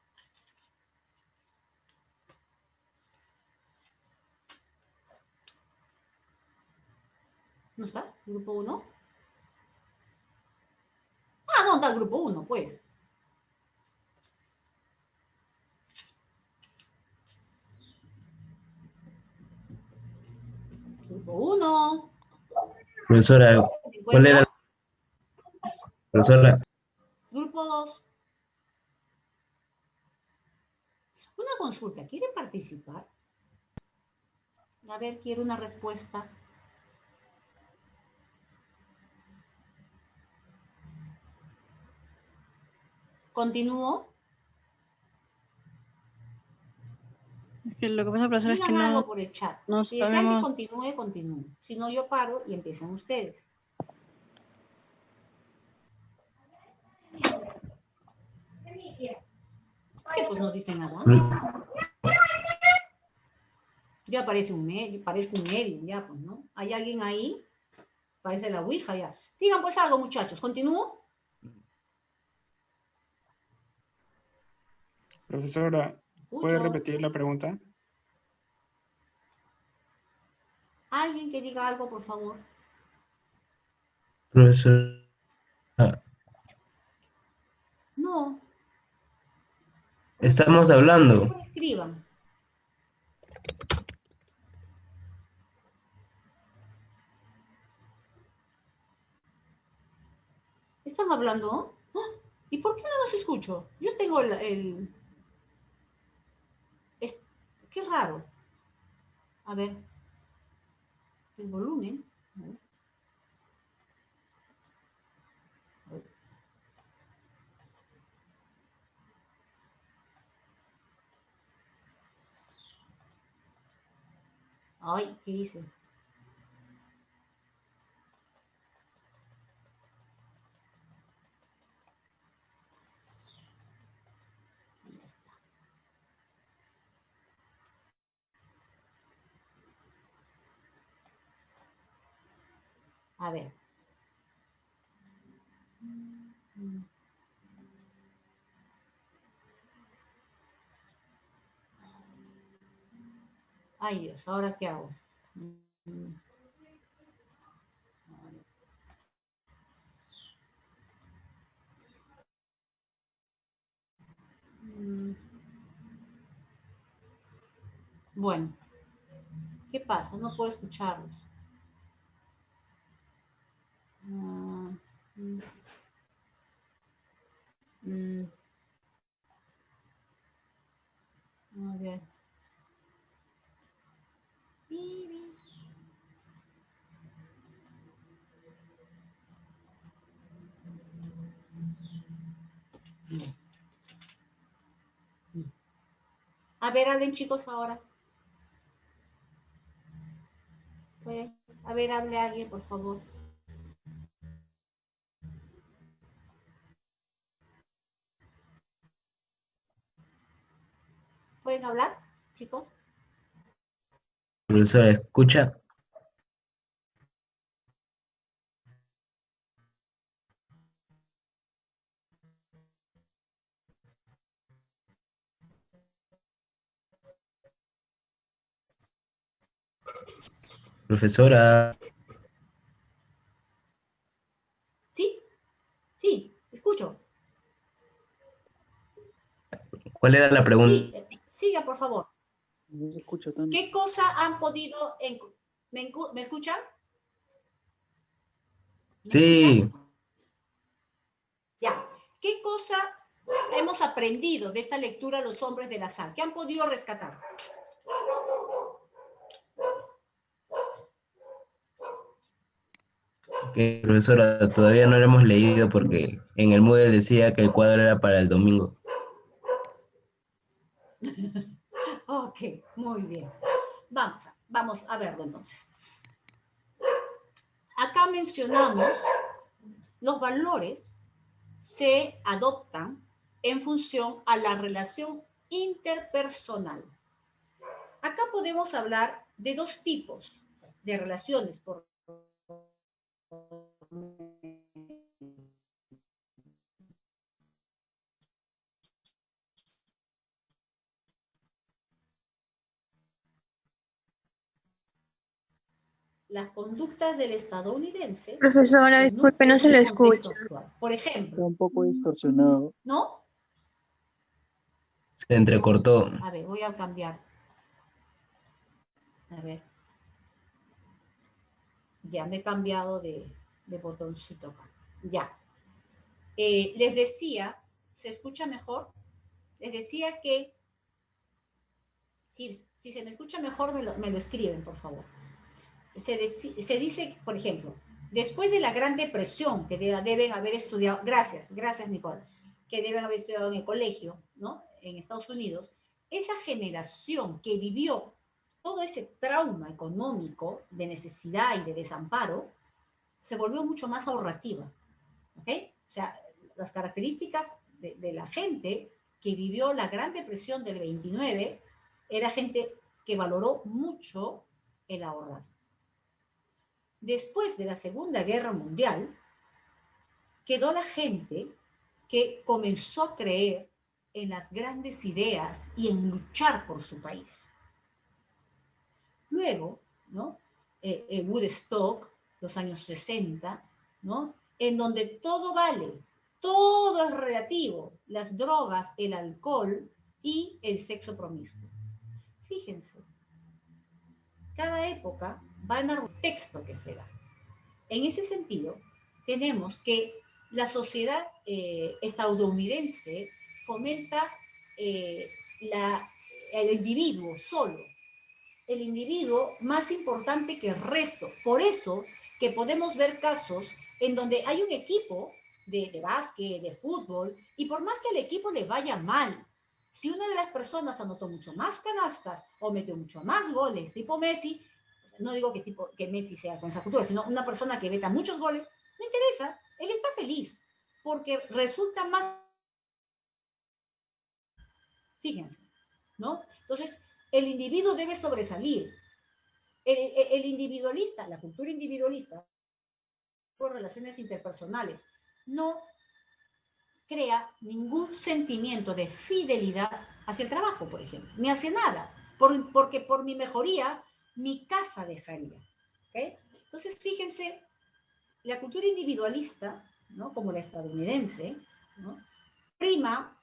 ¿No está? ¿Grupo 1? Ah, no, está el grupo 1, pues. Grupo 1. Profesora, ¿cuál era? Profesora, Grupo 2. Una consulta, ¿quieren participar? A ver, quiero una respuesta. ¿Continúo? Sí, lo que pasa, profesor, es que Digan algo no, por el chat. no Si desean que sabemos. continúe, continúe. Si no, yo paro y empiezan ustedes. ¿Qué? Pues no dicen nada. Ya parece un medio, parezco un medio, ya, pues, ¿no? ¿Hay alguien ahí? Parece la ouija, ya. Digan pues algo, muchachos. ¿Continúo? Profesora, ¿puede Escucho. repetir la pregunta? Alguien que diga algo, por favor. profesora, No. estamos hablando. Mejor escriban. están hablando? ¡Ah! ¿Y por qué no los escucho? Yo tengo qué raro. A ver, el volumen. A ver. A ver. Ay, ¿qué hice? A ver. Ay, Dios, ¿ahora qué hago? Bueno, ¿qué pasa? No puedo escucharlos. Ah, mm, mm. A ver. A ver, hablen chicos ahora. ¿Pueden? A ver, hable alguien, por favor. ¿Pueden hablar, chicos? Profesora, ¿escucha? Profesora, ¿Sí? Sí, escucho. ¿cuál era la Sí, pregunta? siga, por favor. No se escucha tanto. ¿Qué cosa han podido... ¿Me escuchan? ¿Me Sí, escuchan? Ya. ¿Qué cosa hemos aprendido de esta lectura Los hombres de la sal? ¿Qué han podido rescatar? que profesora, todavía no lo hemos leído porque en el Moodle decía que el cuadro era para el domingo. Ok, muy bien. Vamos a verlo entonces. Acá mencionamos los valores se adoptan en función a la relación interpersonal. Acá podemos hablar de dos tipos de relaciones. Las conductas del estadounidense Profesora, se disculpe, no nutren se le del contexto escucha. actual. Por Está ejemplo, un poco distorsionado. ¿no? Se entrecortó. A ver, voy a cambiar. A ver. Ya me he cambiado de botoncito acá. Ya. Les decía, ¿se escucha mejor? Les decía que si se me escucha mejor, me lo escriben, por favor. Se dice, por ejemplo, después de la Gran Depresión, que deben haber estudiado, gracias, Nicole, que deben haber estudiado en el colegio, ¿no? En Estados Unidos, esa generación que vivió todo ese trauma económico de necesidad y de desamparo, se volvió mucho más ahorrativa, ¿ok? O sea, las características de la gente que vivió la Gran Depresión del 29 era gente que valoró mucho el ahorrar. Después de la Segunda Guerra Mundial, quedó la gente que comenzó a creer en las grandes ideas y en luchar por su país. Luego, ¿no? Woodstock, los años 60, ¿no? En donde todo vale, todo es relativo, las drogas, el alcohol y el sexo promiscuo. Fíjense, cada época va a dar un texto que se da. En ese sentido, tenemos que la sociedad estadounidense fomenta eh, la, el individuo solo, el individuo más importante que el resto. Por eso que podemos ver casos en donde hay un equipo de básquet, de fútbol, y por más que al equipo le vaya mal, si una de las personas anotó mucho más canastas o metió mucho más goles, tipo Messi, no digo que Messi sea con esa cultura, sino una persona que meta muchos goles, no interesa, él está feliz, porque resulta más, fíjense, ¿no? Entonces, el individuo debe sobresalir. El individualista, la cultura individualista, por relaciones interpersonales, no crea ningún sentimiento de fidelidad hacia el trabajo, por ejemplo, ni hacia nada, porque por mi mejoría, mi casa dejaría. ¿Okay? Entonces, fíjense, la cultura individualista, ¿no? Como la estadounidense, ¿no? Prima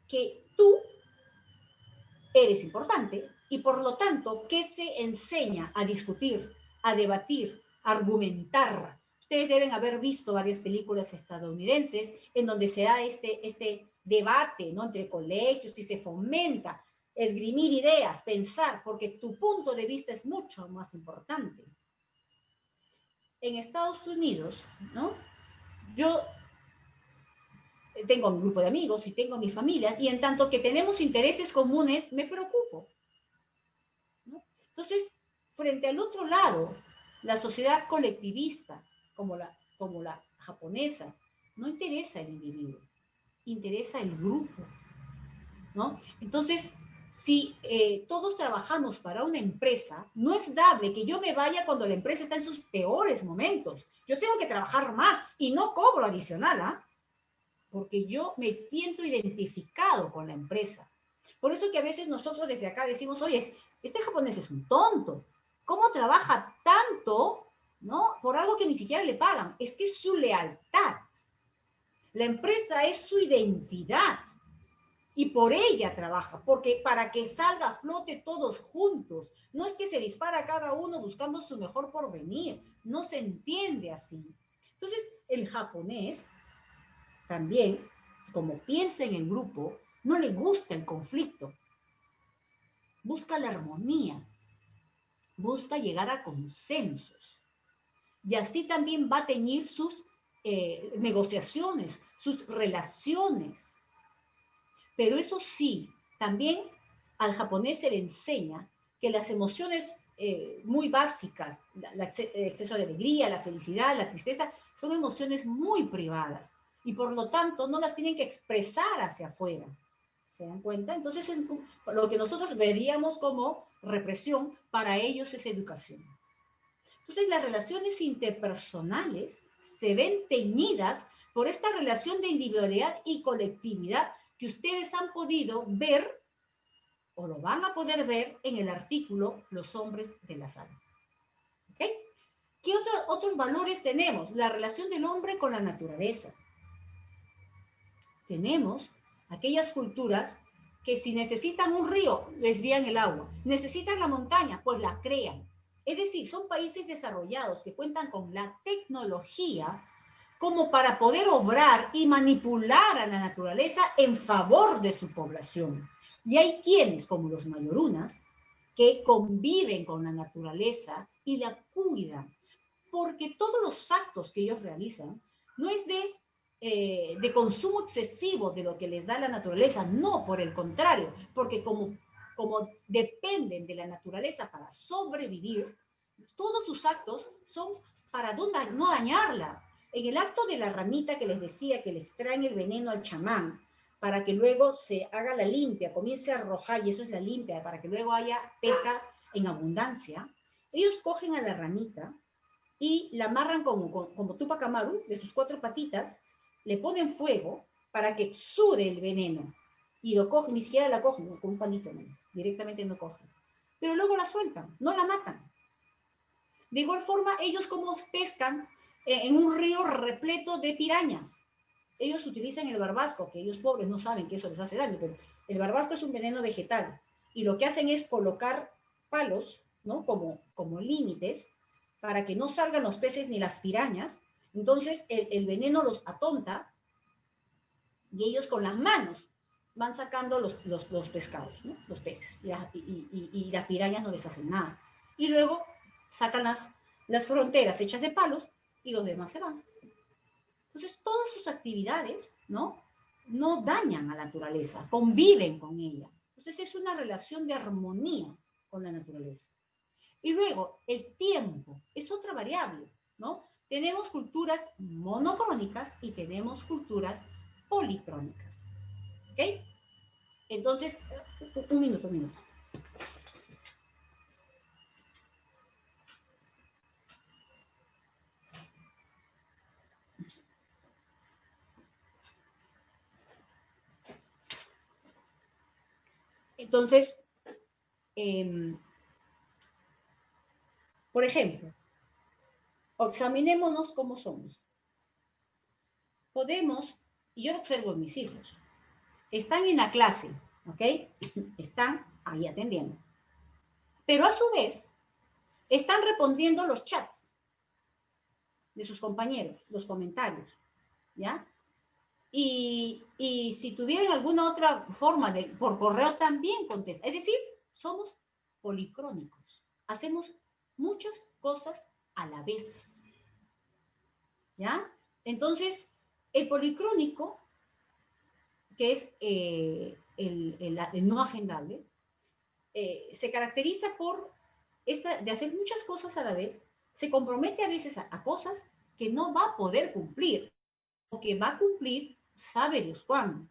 que tú eres importante y por lo tanto, ¿qué se enseña a discutir, a debatir, a argumentar? Ustedes deben haber visto varias películas estadounidenses en donde se da este debate, ¿no? Entre colegios y se fomenta esgrimir ideas, pensar, porque tu punto de vista es mucho más importante. En Estados Unidos, ¿no? Yo tengo mi grupo de amigos y tengo mi familia, y en tanto que tenemos intereses comunes, me preocupo. ¿No? Entonces, frente al otro lado, la sociedad colectivista, como la japonesa, no interesa el individuo, interesa el grupo, ¿no? Entonces, si todos trabajamos para una empresa, no es dable que yo me vaya cuando la empresa está en sus peores momentos. Yo tengo que trabajar más y no cobro adicional, ¿ah? Porque yo me siento identificado con la empresa. Por eso que a veces nosotros desde acá decimos, oye, este japonés es un tonto. ¿Cómo trabaja tanto, no? Por algo que ni siquiera le pagan. Es que es su lealtad. La empresa es su identidad. Y por ella trabaja, porque para que salga a flote todos juntos. No es que se dispara cada uno buscando su mejor porvenir. No se entiende así. Entonces, el japonés también, como piensa en el grupo, no le gusta el conflicto, busca la armonía, busca llegar a consensos. Y así también va a teñir sus negociaciones, sus relaciones. Pero eso sí, también al japonés se le enseña que las emociones muy básicas, el exceso de alegría, la felicidad, la tristeza, son emociones muy privadas y por lo tanto no las tienen que expresar hacia afuera. ¿Se dan cuenta? Entonces, lo que nosotros veríamos como represión, para ellos es educación. Entonces, las relaciones interpersonales se ven teñidas por esta relación de individualidad y colectividad que ustedes han podido ver o lo van a poder ver en el artículo Los hombres de la sala. ¿Okay? ¿Qué otros valores tenemos? La relación del hombre con la naturaleza. Tenemos aquellas culturas que si necesitan un río, desvían el agua. Necesitan la montaña, pues la crean. Es decir, son países desarrollados que cuentan con la tecnología como para poder obrar y manipular a la naturaleza en favor de su población. Y hay quienes, como los mayorunas, que conviven con la naturaleza y la cuidan, porque todos los actos que ellos realizan no es de consumo excesivo de lo que les da la naturaleza, no, por el contrario, porque como dependen de la naturaleza para sobrevivir, todos sus actos son para no dañarla. En el acto de la ramita que les decía que le extraen el veneno al chamán, para que luego se haga la limpia, comience a arrojar, y eso es la limpia, para que luego haya pesca en abundancia, ellos cogen a la ramita y la amarran como Tupac Amaru, de sus 4 patitas, le ponen fuego para que exude el veneno. Y lo cogen, ni siquiera la cogen, con un palito, ¿no? Directamente no cogen. Pero luego la sueltan, no la matan. De igual forma, ellos como pescan en un río repleto de pirañas. Ellos utilizan el barbasco, que ellos pobres no saben que eso les hace daño, pero el barbasco es un veneno vegetal. Y lo que hacen es colocar palos, ¿no? Como límites, para que no salgan los peces ni las pirañas, Entonces el veneno los atonta y ellos con las manos van sacando los pescados, ¿no? Los peces, y las pirañas no les hacen nada. Y luego sacan las fronteras hechas de palos y los demás se van. Entonces, todas sus actividades, ¿no? No dañan a la naturaleza, conviven con ella. Entonces, es una relación de armonía con la naturaleza. Y luego, el tiempo es otra variable, ¿no? Tenemos culturas monocrónicas y tenemos culturas policrónicas. ¿Ok? Entonces, un minuto. Entonces, por ejemplo, examinémonos cómo somos. Podemos, y yo lo observo en mis hijos, están en la clase, ¿ok? Están ahí atendiendo. Pero a su vez, están respondiendo los chats de sus compañeros, los comentarios, ¿ya? Y si tuvieran alguna otra forma de, por correo también contestan. Es decir, somos policrónicos. Hacemos muchas cosas a la vez, ¿ya? Entonces, el policrónico, que es el no agendable, se caracteriza por de hacer muchas cosas a la vez, se compromete a veces a cosas que no va a poder cumplir, o que va a cumplir, sabe Dios cuándo.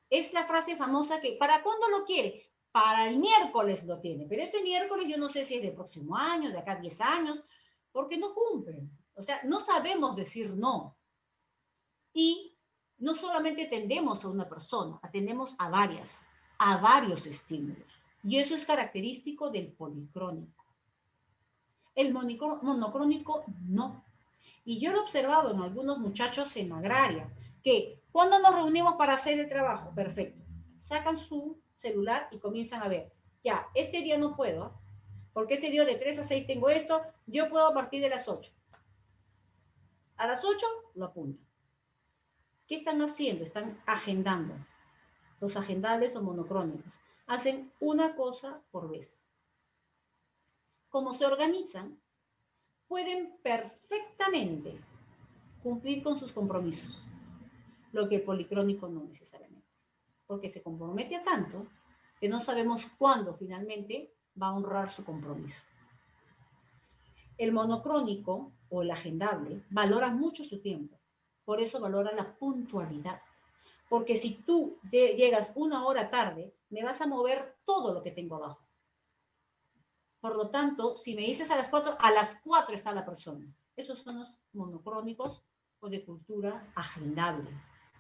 Es la frase famosa que, ¿para cuándo lo quiere? Para el miércoles lo tiene, pero ese miércoles yo no sé si es del próximo año, de acá a 10 años, porque no cumplen. O sea, no sabemos decir no. Y no solamente atendemos a una persona, atendemos a varios estímulos. Y eso es característico del policrónico. El monocrónico no. Y yo lo he observado en algunos muchachos en agraria, que cuando nos reunimos para hacer el trabajo, perfecto, sacan su celular y comienzan a ver, ya, este día no puedo, porque ese día de 3 a 6 tengo esto, yo puedo a partir de las 8. A las 8 lo apuntan. ¿Qué están haciendo? Están agendando. Los agendables o monocrónicos hacen una cosa por vez. Como se organizan, pueden perfectamente cumplir con sus compromisos, lo que el policrónico no necesariamente, porque se compromete a tanto que no sabemos cuándo finalmente va a honrar su compromiso. El monocrónico o el agendable valora mucho su tiempo, por eso valora la puntualidad, porque si tú llegas 1 hora tarde, me vas a mover todo lo que tengo abajo. Por lo tanto, si me dices a las 4 está la persona. Esos son los monocrónicos o de cultura agendable,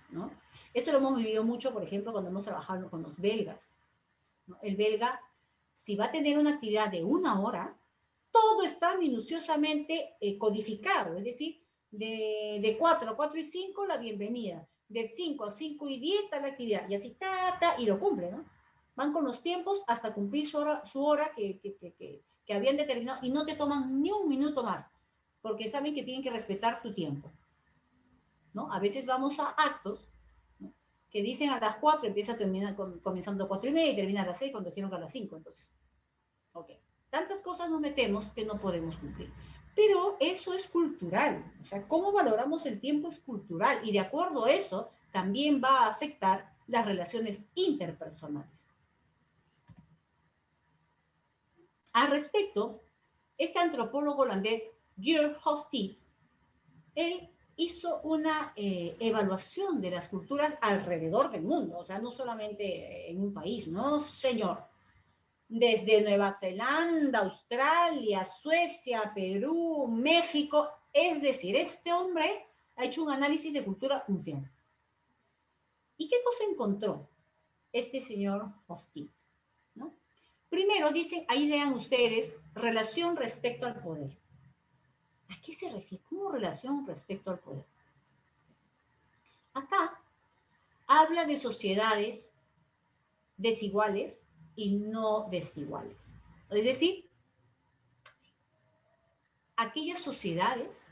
¿no? Esto lo hemos vivido mucho, por ejemplo, cuando hemos trabajado con los belgas, ¿no? El belga, si va a tener una actividad de 1 hora, todo está minuciosamente codificado, es decir, de 4 a 4 y 5 la bienvenida, de 5 a 5 y 10 está la actividad, y así y lo cumple, ¿no? Van con los tiempos hasta cumplir su hora que habían determinado y no te toman ni un minuto más, porque saben que tienen que respetar tu tiempo, ¿no? A veces vamos a actos, ¿no?, que dicen a las 4, comenzando a 4 y media y termina a las 6 cuando dijeron que a las 5, entonces, ok. Tantas cosas nos metemos que no podemos cumplir. Pero eso es cultural, o sea, cómo valoramos el tiempo es cultural y de acuerdo a eso también va a afectar las relaciones interpersonales. Al respecto, este antropólogo holandés, Geert Hofstede, él hizo una evaluación de las culturas alrededor del mundo, o sea, no solamente en un país, no, señor. Desde Nueva Zelanda, Australia, Suecia, Perú, México, es decir, este hombre ha hecho un análisis de cultura mundial. ¿Y qué cosa encontró este señor Hofstede? ¿No? Primero dicen, ahí lean ustedes, relación respecto al poder. ¿A qué se refiere? ¿Cómo relación respecto al poder? Acá habla de sociedades desiguales y no desiguales. Es decir, aquellas sociedades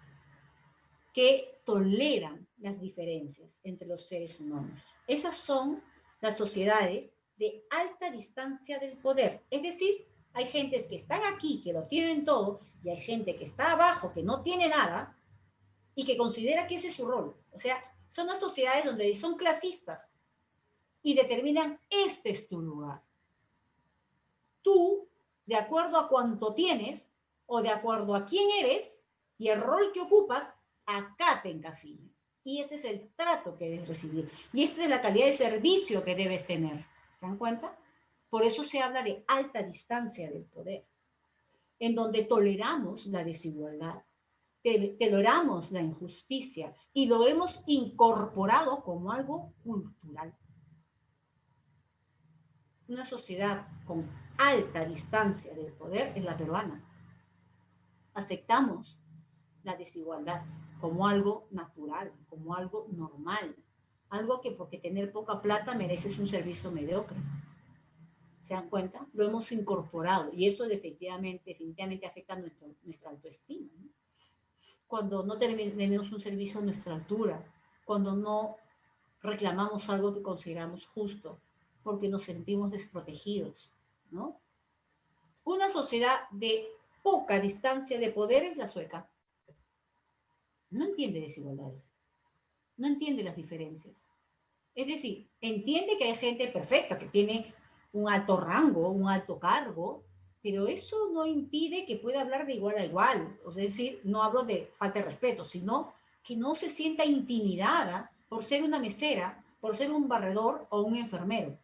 que toleran las diferencias entre los seres humanos. Esas son las sociedades de alta distancia del poder. Es decir, hay gentes que están aquí, que lo tienen todo, y hay gente que está abajo, que no tiene nada, y que considera que ese es su rol. O sea, son las sociedades donde son clasistas y determinan, este es tu lugar. Tú, de acuerdo a cuánto tienes, o de acuerdo a quién eres, y el rol que ocupas, acá te encasillan. Y este es el trato que debes recibir. Y esta es la calidad de servicio que debes tener. ¿Se dan cuenta? Por eso se habla de alta distancia del poder, en donde toleramos la desigualdad, toleramos la injusticia y lo hemos incorporado como algo cultural. Una sociedad con alta distancia del poder es la peruana. Aceptamos la desigualdad como algo natural, como algo normal, algo que porque tener poca plata mereces un servicio mediocre. ¿Se dan cuenta? Lo hemos incorporado y eso definitivamente afecta nuestra autoestima, ¿no? Cuando no tenemos un servicio a nuestra altura, cuando no reclamamos algo que consideramos justo, porque nos sentimos desprotegidos, ¿no? Una sociedad de poca distancia de poder es la sueca. No entiende desigualdades, no entiende las diferencias. Es decir, entiende que hay gente perfecta, que tiene un alto rango, un alto cargo, pero eso no impide que pueda hablar de igual a igual. Es decir, no hablo de falta de respeto, sino que no se sienta intimidada por ser una mesera, por ser un barredor o un enfermero.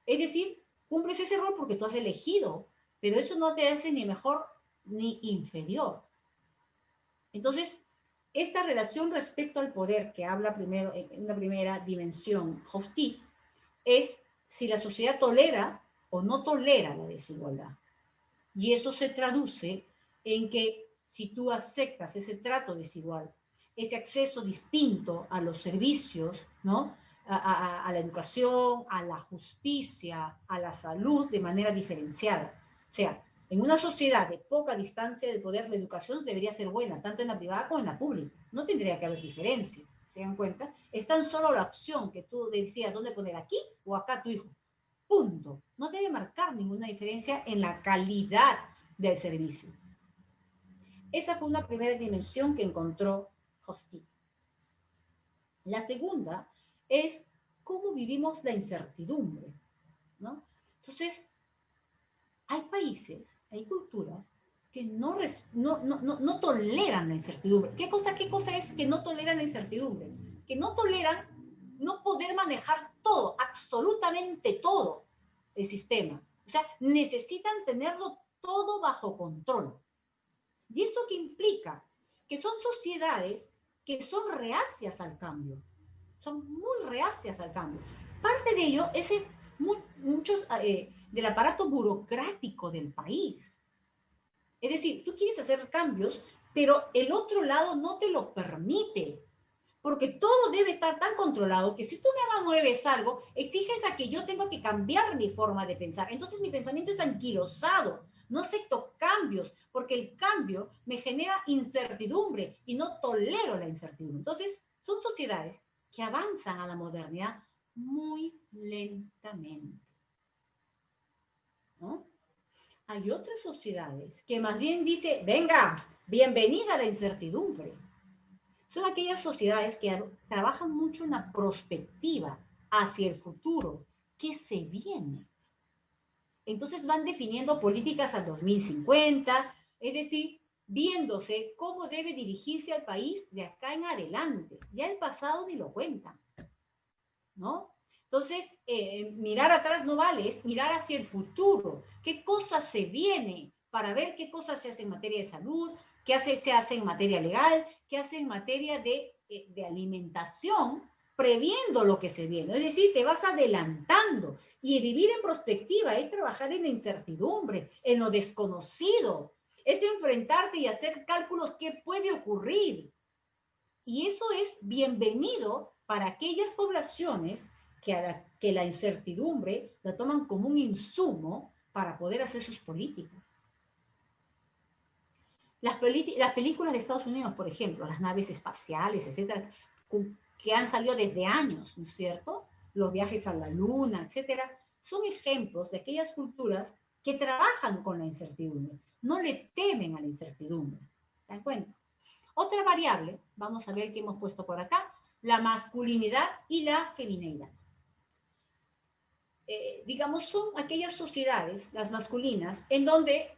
Es decir, cumples ese rol porque tú has elegido, pero eso no te hace ni mejor ni inferior. Entonces, esta relación respecto al poder que habla primero en una primera dimensión Hofstede es si la sociedad tolera o no tolera la desigualdad. Y eso se traduce en que si tú aceptas ese trato desigual, ese acceso distinto a los servicios, ¿no? A la educación, a la justicia, a la salud de manera diferenciada. O sea, en una sociedad de poca distancia del poder, la educación debería ser buena, tanto en la privada como en la pública. No tendría que haber diferencia. ¿Se dan cuenta? Es tan solo la opción que tú decías dónde poner, aquí o acá tu hijo. Punto. No debe marcar ninguna diferencia en la calidad del servicio. Esa fue una primera dimensión que encontró Hofstede. La segunda es cómo vivimos la incertidumbre, ¿no? Entonces, hay países, hay culturas que no toleran la incertidumbre. ¿Qué cosa es que no toleran la incertidumbre? Que no toleran no poder manejar todo, absolutamente todo el sistema. O sea, necesitan tenerlo todo bajo control. ¿Y eso qué implica? Que son sociedades que son reacias al cambio. Son muy reacias al cambio. Parte de ello es muchos del aparato burocrático del país. Es decir, tú quieres hacer cambios, pero el otro lado no te lo permite. Porque todo debe estar tan controlado que si tú me mueves algo, exiges a que yo tenga que cambiar mi forma de pensar. Entonces mi pensamiento está anquilosado. No acepto cambios, porque el cambio me genera incertidumbre y no tolero la incertidumbre. Entonces, son sociedades que avanzan a la modernidad muy lentamente, ¿no? Hay otras sociedades que más bien dicen, venga, bienvenida a la incertidumbre. Son aquellas sociedades que trabajan mucho en la perspectiva hacia el futuro, que se viene. Entonces van definiendo políticas al 2050, es decir, viéndose cómo debe dirigirse al país de acá en adelante. Ya el pasado ni lo cuentan, ¿no? Entonces, mirar atrás no vale, es mirar hacia el futuro. ¿Qué cosas se viene? Para ver qué cosas se hacen en materia de salud, qué se hace en materia legal, qué hace en materia de alimentación, previendo lo que se viene. Es decir, te vas adelantando. Y vivir en perspectiva es trabajar en la incertidumbre, en lo desconocido. Es enfrentarte y hacer cálculos qué puede ocurrir. Y eso es bienvenido para aquellas poblaciones que la incertidumbre la toman como un insumo para poder hacer sus políticas. Las películas de Estados Unidos, por ejemplo, las naves espaciales, etcétera, que han salido desde años, ¿no es cierto? Los viajes a la luna, etcétera, son ejemplos de aquellas culturas que trabajan con la incertidumbre, no le temen a la incertidumbre. ¿Se dan cuenta? Otra variable, vamos a ver qué hemos puesto por acá, la masculinidad y la femineidad. Digamos, son aquellas sociedades, las masculinas, en donde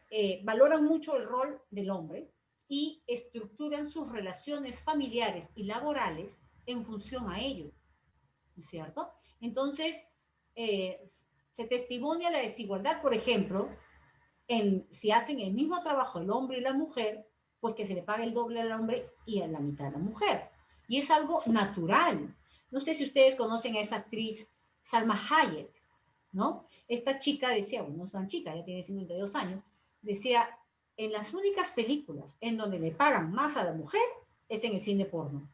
valoran mucho el rol del hombre y estructuran sus relaciones familiares y laborales en función a ello, ¿no es cierto? Entonces, se testimonia la desigualdad, por ejemplo, si hacen el mismo trabajo el hombre y la mujer, pues que se le paga el doble al hombre y a la mitad a la mujer. Y es algo natural. No sé si ustedes conocen a esa actriz Salma Hayek, ¿no? Esta chica decía, bueno, no es tan chica, ya tiene 52 años, decía, en las únicas películas en donde le pagan más a la mujer es en el cine porno.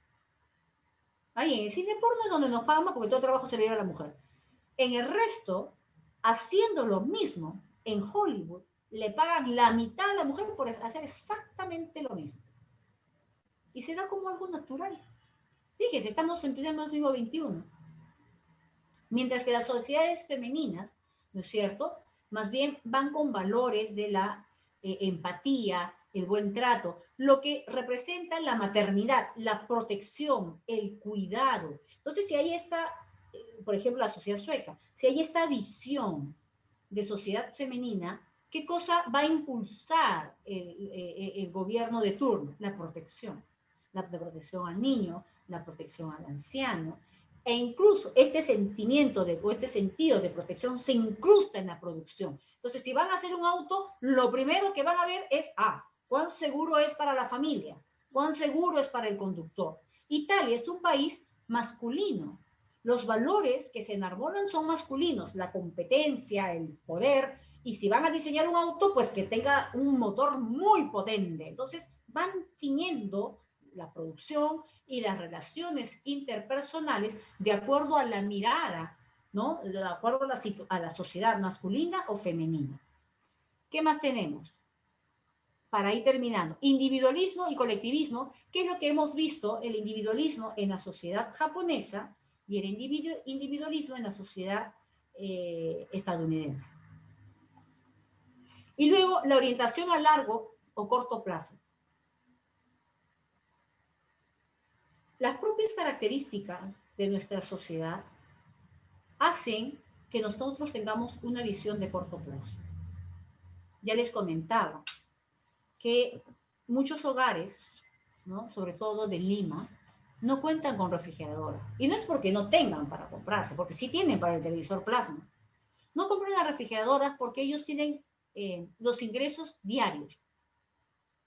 Ahí en el cine porno es donde nos pagan más porque todo el trabajo se le lleva a la mujer. En el resto, haciendo lo mismo en Hollywood, le pagan la mitad a la mujer por hacer exactamente lo mismo. Y se da como algo natural. Fíjense, estamos en el siglo XXI. Mientras que las sociedades femeninas, ¿no es cierto?, más bien van con valores de la empatía, el buen trato, lo que representa la maternidad, la protección, el cuidado. Entonces, si hay esta, por ejemplo, la sociedad sueca, si hay esta visión de sociedad femenina, ¿qué cosa va a impulsar el gobierno de turno? La protección al niño, la protección al anciano, e incluso este sentimiento o este sentido de protección se incrusta en la producción. Entonces, si van a hacer un auto, lo primero que van a ver es, ¿cuán seguro es para la familia? ¿Cuán seguro es para el conductor? Italia es un país masculino. Los valores que se enarbolan son masculinos, la competencia, el poder, y si van a diseñar un auto, pues que tenga un motor muy potente. Entonces, van tiñendo la producción y las relaciones interpersonales de acuerdo a la mirada, ¿no? De acuerdo a la sociedad masculina o femenina. ¿Qué más tenemos? Para ir terminando, individualismo y colectivismo, que es lo que hemos visto, el individualismo en la sociedad japonesa y el individualismo en la sociedad estadounidense. Y luego la orientación a largo o corto plazo. Las propias características de nuestra sociedad hacen que nosotros tengamos una visión de corto plazo. Ya les comentaba que muchos hogares, ¿no?, sobre todo de Lima, no cuentan con refrigeradora. Y no es porque no tengan para comprarse, porque sí tienen para el televisor plasma. No compran las refrigeradoras porque ellos tienen los ingresos diarios.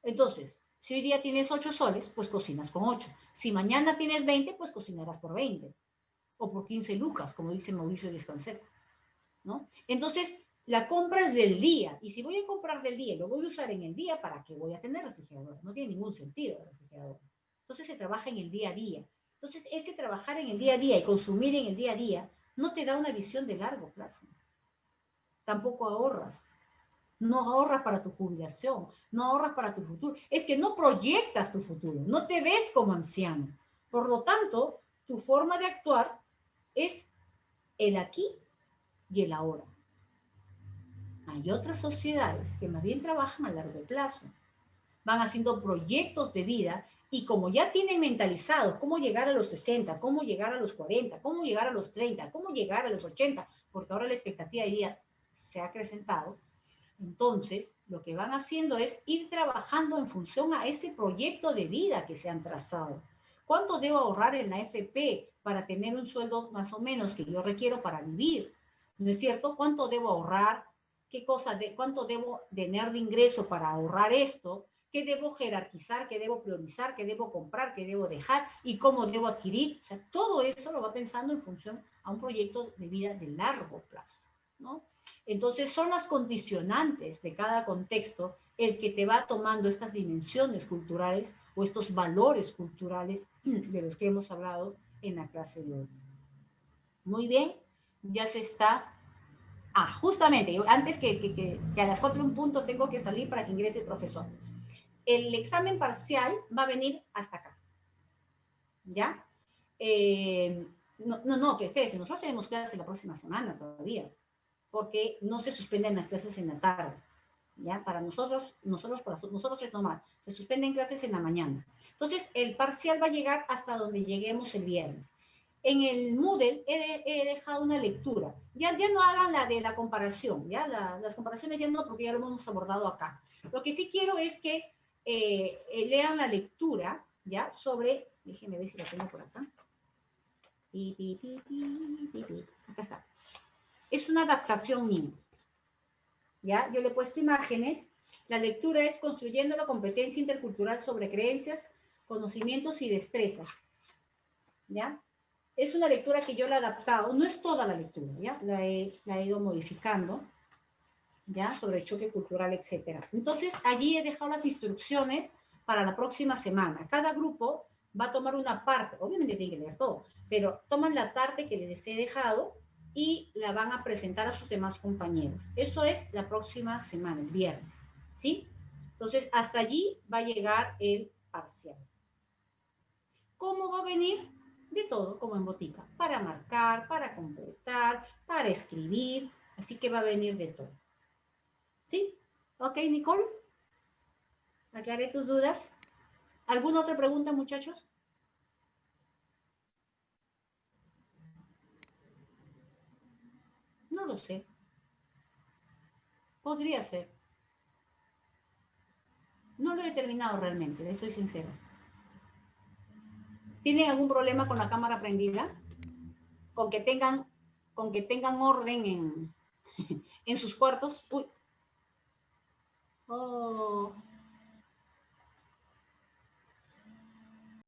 Entonces, si hoy día tienes 8 soles, pues cocinas con 8. Si mañana tienes 20, pues cocinarás por 20. O por 15 lucas, como dice Mauricio Descanseta, ¿no? Entonces, la compra es del día. Y si voy a comprar del día y lo voy a usar en el día, ¿para qué voy a tener refrigerador? No tiene ningún sentido el refrigerador. Entonces, se trabaja en el día a día. Entonces, ese trabajar en el día a día y consumir en el día a día no te da una visión de largo plazo. Tampoco ahorras. No ahorras para tu jubilación, no ahorras para tu futuro. Es que no proyectas tu futuro, no te ves como anciano. Por lo tanto, tu forma de actuar es el aquí y el ahora. Hay otras sociedades que más bien trabajan a largo plazo. Van haciendo proyectos de vida y como ya tienen mentalizado cómo llegar a los 60, cómo llegar a los 40, cómo llegar a los 30, cómo llegar a los 80, porque ahora la expectativa de vida se ha acrecentado. Entonces, lo que van haciendo es ir trabajando en función a ese proyecto de vida que se han trazado. ¿Cuánto debo ahorrar en la AFP para tener un sueldo más o menos que yo requiero para vivir? ¿No es cierto? ¿Cuánto debo ahorrar? ¿Cuánto debo tener de ingreso para ahorrar esto? ¿Qué debo jerarquizar? ¿Qué debo priorizar? ¿Qué debo comprar? ¿Qué debo dejar? ¿Y cómo debo adquirir? O sea, todo eso lo va pensando en función a un proyecto de vida de largo plazo, ¿no? Entonces son las condicionantes de cada contexto el que te va tomando estas dimensiones culturales o estos valores culturales de los que hemos hablado en la clase de hoy. Muy bien, ya se está... justamente, antes que a las 4 en punto tengo que salir para que ingrese el profesor. el examen parcial va a venir hasta acá. ¿Ya? No, que espérense, nosotros tenemos clases la próxima semana todavía, porque no se suspenden las clases en la tarde. ¿Ya? Para nosotros es normal, se suspenden clases en la mañana. Entonces, el parcial va a llegar hasta donde lleguemos el viernes. En el Moodle he dejado una lectura. Ya no hagan la de la comparación, ¿ya? Las comparaciones ya no, porque ya lo hemos abordado acá. Lo que sí quiero es que lean la lectura, ¿ya? Sobre, déjenme ver si la tengo por acá. Acá está. Es una adaptación mía. ¿Ya? Yo le he puesto imágenes. La lectura es construyendo la competencia intercultural sobre creencias, conocimientos y destrezas. ¿Ya? Es una lectura que yo la he adaptado, no es toda la lectura, ¿ya? La he ido modificando, ¿ya? Sobre el choque cultural, etc. Entonces, allí he dejado las instrucciones para la próxima semana. Cada grupo va a tomar una parte, obviamente tiene que leer todo, pero toman la parte que les he dejado y la van a presentar a sus demás compañeros. Eso es la próxima semana, el viernes, ¿sí? Entonces, hasta allí va a llegar el parcial. ¿Cómo va a venir? De todo, como en botica, para marcar, para completar, para escribir, así que va a venir de todo. ¿Sí? ¿Ok, Nicole? ¿Aclaré tus dudas? ¿Alguna otra pregunta, muchachos? No lo sé. Podría ser. No lo he terminado realmente, les soy sincera. ¿Tienen algún problema con la cámara prendida? Con que tengan orden en sus cuartos. Uy. Oh.